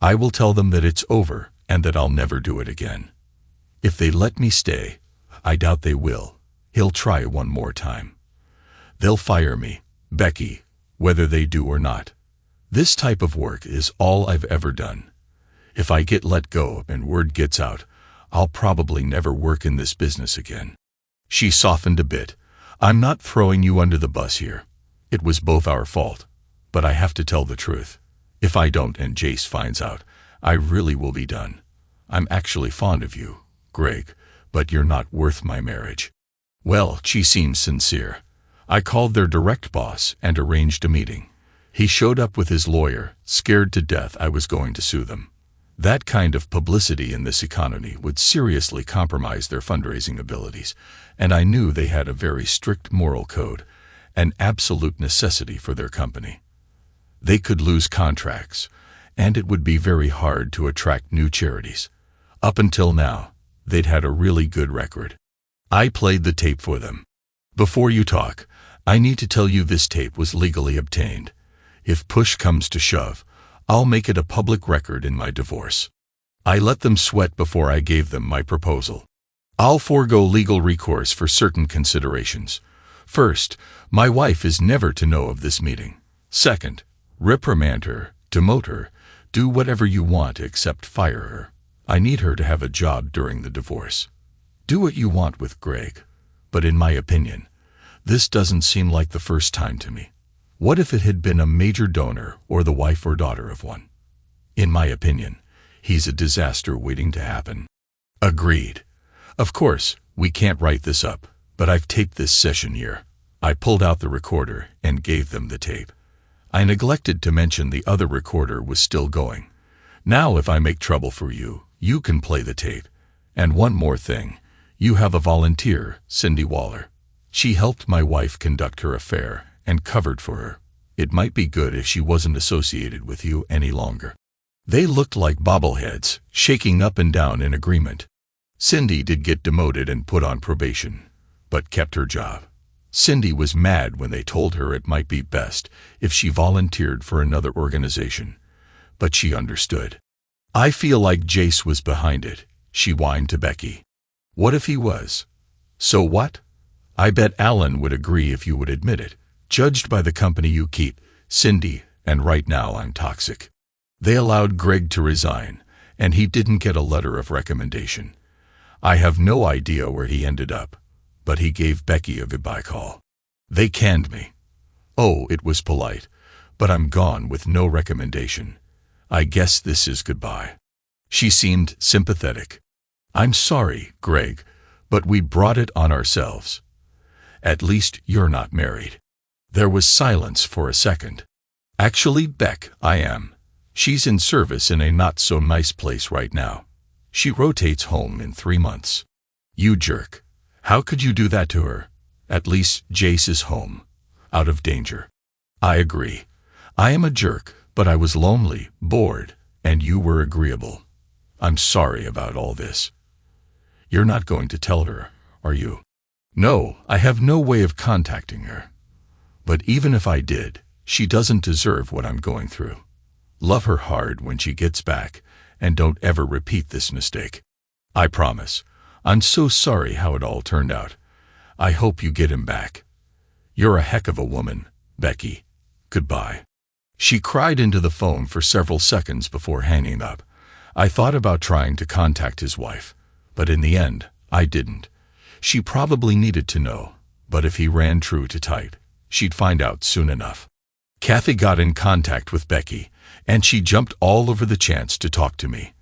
I will tell them that it's over and that I'll never do it again. If they let me stay, I doubt they will. He'll try one more time. They'll fire me, Becky, whether they do or not. This type of work is all I've ever done. If I get let go and word gets out, I'll probably never work in this business again. She softened a bit. I'm not throwing you under the bus here. It was both our fault. But I have to tell the truth. If I don't and Jace finds out, I really will be done. I'm actually fond of you, Greg, but you're not worth my marriage. Well, she seemed sincere. I called their direct boss and arranged a meeting. He showed up with his lawyer, scared to death I was going to sue them. That kind of publicity in this economy would seriously compromise their fundraising abilities, and I knew they had a very strict moral code, an absolute necessity for their company. They could lose contracts, and it would be very hard to attract new charities. Up until now, they'd had a really good record. I played the tape for them. Before you talk, I need to tell you this tape was legally obtained. If push comes to shove, I'll make it a public record in my divorce. I let them sweat before I gave them my proposal. I'll forego legal recourse for certain considerations. First, my wife is never to know of this meeting. Second, reprimand her, Demote her. Do whatever you want except fire her. I need her to have a job during the divorce. Do what you want with Greg. But in my opinion, this doesn't seem like the first time to me. What if it had been a major donor or the wife or daughter of one? In my opinion, he's a disaster waiting to happen. Agreed. Of course, we can't write this up, but I've taped this session here. I pulled out the recorder and gave them the tape. I neglected to mention the other recorder was still going. Now if I make trouble for you, you can play the tape. And one more thing. You have a volunteer, Cindy Waller. She helped my wife conduct her affair and covered for her. It might be good if she wasn't associated with you any longer. They looked like bobbleheads, shaking up and down in agreement. Cindy did get demoted and put on probation, but kept her job. Cindy was mad when they told her it might be best if she volunteered for another organization, but she understood. I feel like Jace was behind it, she whined to Becky. What if he was? So what? I bet Alan would agree if you would admit it. Judged by the company you keep, Cindy, and right now I'm toxic. They allowed Greg to resign, and he didn't get a letter of recommendation. I have no idea where he ended up, but he gave Becky a goodbye call. They canned me. Oh, it was polite, but I'm gone with no recommendation. I guess this is goodbye. She seemed sympathetic. I'm sorry, Greg, but we brought it on ourselves. At least you're not married. There was silence for a second. Actually, Beck, I am. She's in service in a not-so-nice place right now. She rotates home in 3 months. You jerk. How could you do that to her? At least Jace is home, out of danger. I agree. I am a jerk, but I was lonely, bored, and you were agreeable. I'm sorry about all this. You're not going to tell her, are you? No, I have no way of contacting her. But even if I did, she doesn't deserve what I'm going through. Love her hard when she gets back, and don't ever repeat this mistake. I promise. I'm so sorry how it all turned out. I hope you get him back. You're a heck of a woman, Becky. Goodbye. She cried into the phone for several seconds before hanging up. I thought about trying to contact his wife, but in the end, I didn't. She probably needed to know, but if he ran true to type, she'd find out soon enough. Kathy got in contact with Becky, and she jumped all over the chance to talk to me.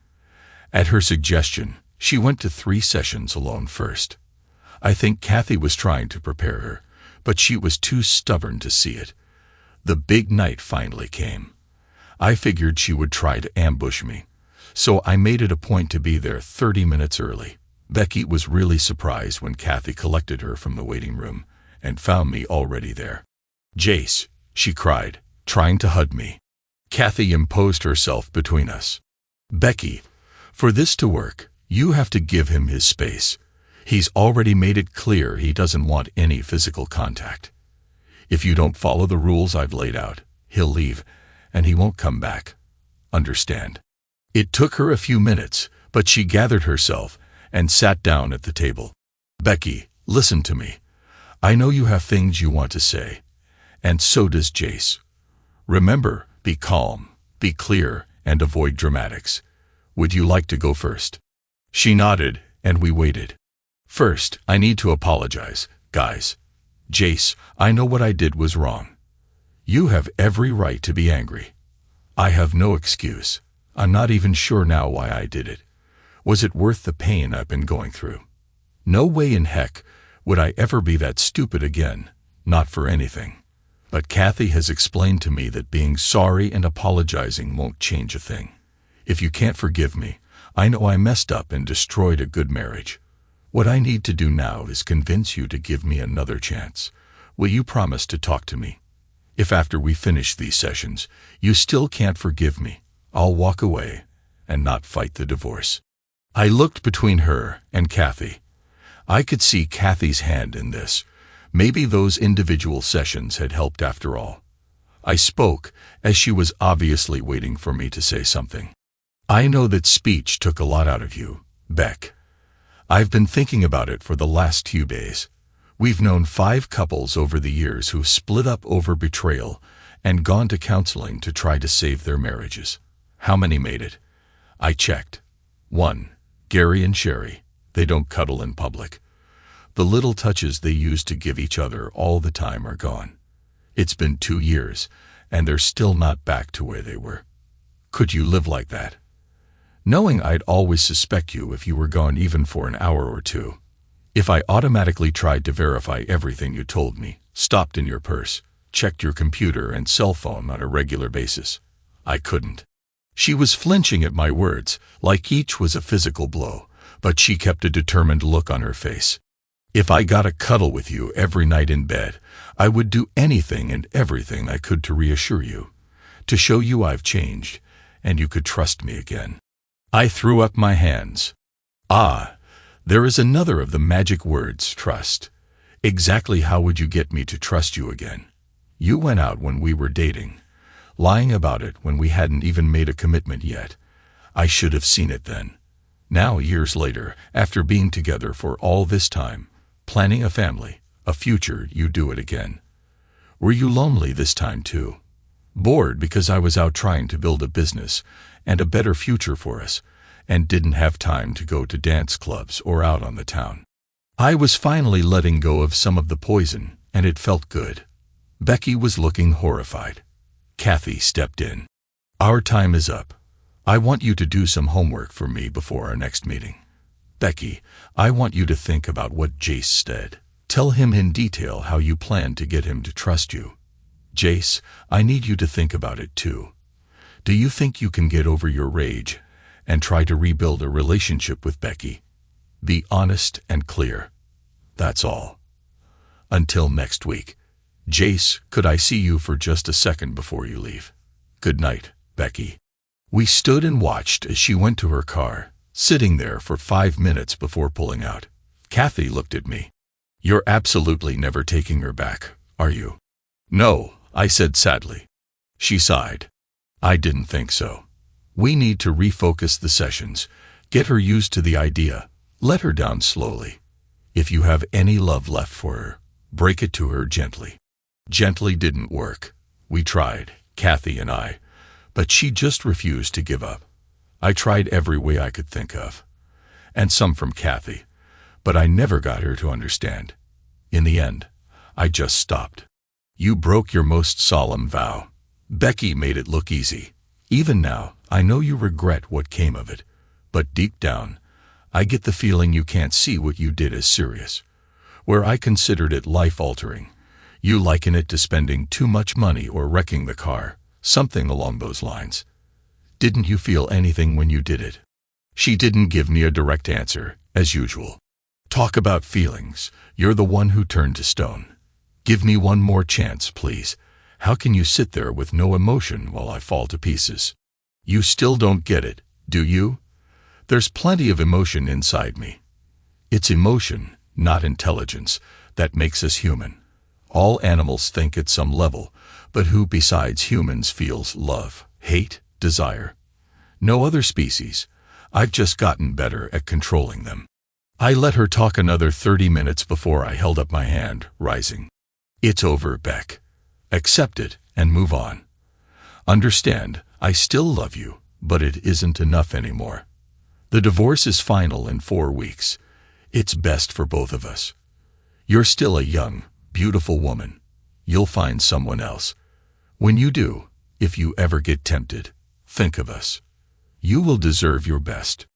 At her suggestion, she went to 3 sessions alone first. I think Kathy was trying to prepare her, but she was too stubborn to see it. The big night finally came. I figured she would try to ambush me, so I made it a point to be there 30 minutes early. Becky was really surprised when Kathy collected her from the waiting room and found me already there. Jace, she cried, trying to hug me. Kathy imposed herself between us. Becky, for this to work, you have to give him his space. He's already made it clear he doesn't want any physical contact. If you don't follow the rules I've laid out, he'll leave, and he won't come back. Understand? It took her a few minutes, but she gathered herself and sat down at the table. Becky, listen to me. I know you have things you want to say, and so does Jace. Remember, be calm, be clear, and avoid dramatics. Would you like to go first? She nodded, and we waited. First, I need to apologize, guys. Jace, I know what I did was wrong. You have every right to be angry. I have no excuse. I'm not even sure now why I did it. Was it worth the pain I've been going through? No way in heck would I ever be that stupid again, not for anything. But Kathy has explained to me that being sorry and apologizing won't change a thing. If you can't forgive me, I know I messed up and destroyed a good marriage. What I need to do now is convince you to give me another chance. Will you promise to talk to me? If after we finish these sessions, you still can't forgive me, I'll walk away and not fight the divorce. I looked between her and Kathy. I could see Kathy's hand in this. Maybe those individual sessions had helped after all. I spoke, as she was obviously waiting for me to say something. I know that speech took a lot out of you, Beck. I've been thinking about it for the last few days. We've known 5 couples over the years who've split up over betrayal, and gone to counseling to try to save their marriages. How many made it? I checked. 1. Gary and Sherry. They don't cuddle in public. The little touches they used to give each other all the time are gone. It's been 2 years, and they're still not back to where they were. Could you live like that? Knowing I'd always suspect you if you were gone even for an hour or two. If I automatically tried to verify everything you told me, stopped in your purse, checked your computer and cell phone on a regular basis, I couldn't. She was flinching at my words, like each was a physical blow, but she kept a determined look on her face. If I got a cuddle with you every night in bed, I would do anything and everything I could to reassure you, to show you I've changed, and you could trust me again. I threw up my hands. Ah, there is another of the magic words, trust. Exactly how would you get me to trust you again? You went out when we were dating, lying about it when we hadn't even made a commitment yet. I should have seen it then. Now, years later, after being together for all this time, planning a family, a future, you do it again. Were you lonely this time too? Bored because I was out trying to build a business and a better future for us, and didn't have time to go to dance clubs or out on the town. I was finally letting go of some of the poison, and it felt good. Becky was looking horrified. Kathy stepped in. Our time is up. I want you to do some homework for me before our next meeting. Becky, I want you to think about what Jace said. Tell him in detail how you plan to get him to trust you. Jace, I need you to think about it too. Do you think you can get over your rage and try to rebuild a relationship with Becky? Be honest and clear. That's all. Until next week. Jace, could I see you for just a second before you leave? Good night, Becky. We stood and watched as she went to her car, sitting there for 5 minutes before pulling out. Kathy looked at me. You're absolutely never taking her back, are you? No, I said sadly. She sighed. I didn't think so. We need to refocus the sessions, get her used to the idea, let her down slowly. If you have any love left for her, break it to her gently. Gently didn't work. We tried, Kathy and I, but she just refused to give up. I tried every way I could think of, and some from Kathy, but I never got her to understand. In the end, I just stopped. You broke your most solemn vow. Becky made it look easy. Even now, I know you regret what came of it, but deep down, I get the feeling you can't see what you did as serious. Where I considered it life-altering, you liken it to spending too much money or wrecking the car, something along those lines. Didn't you feel anything when you did it? She didn't give me a direct answer, as usual. Talk about feelings. You're the one who turned to stone. Give me one more chance, please. How can you sit there with no emotion while I fall to pieces? You still don't get it, do you? There's plenty of emotion inside me. It's emotion, not intelligence, that makes us human. All animals think at some level, but who besides humans feels love, hate, desire? No other species. I've just gotten better at controlling them. I let her talk another 30 minutes before I held up my hand, rising. It's over, Beck. Accept it and move on. Understand, I still love you, but it isn't enough anymore. The divorce is final in 4 weeks. It's best for both of us. You're still a young, beautiful woman. You'll find someone else. When you do, if you ever get tempted, think of us. You will deserve your best.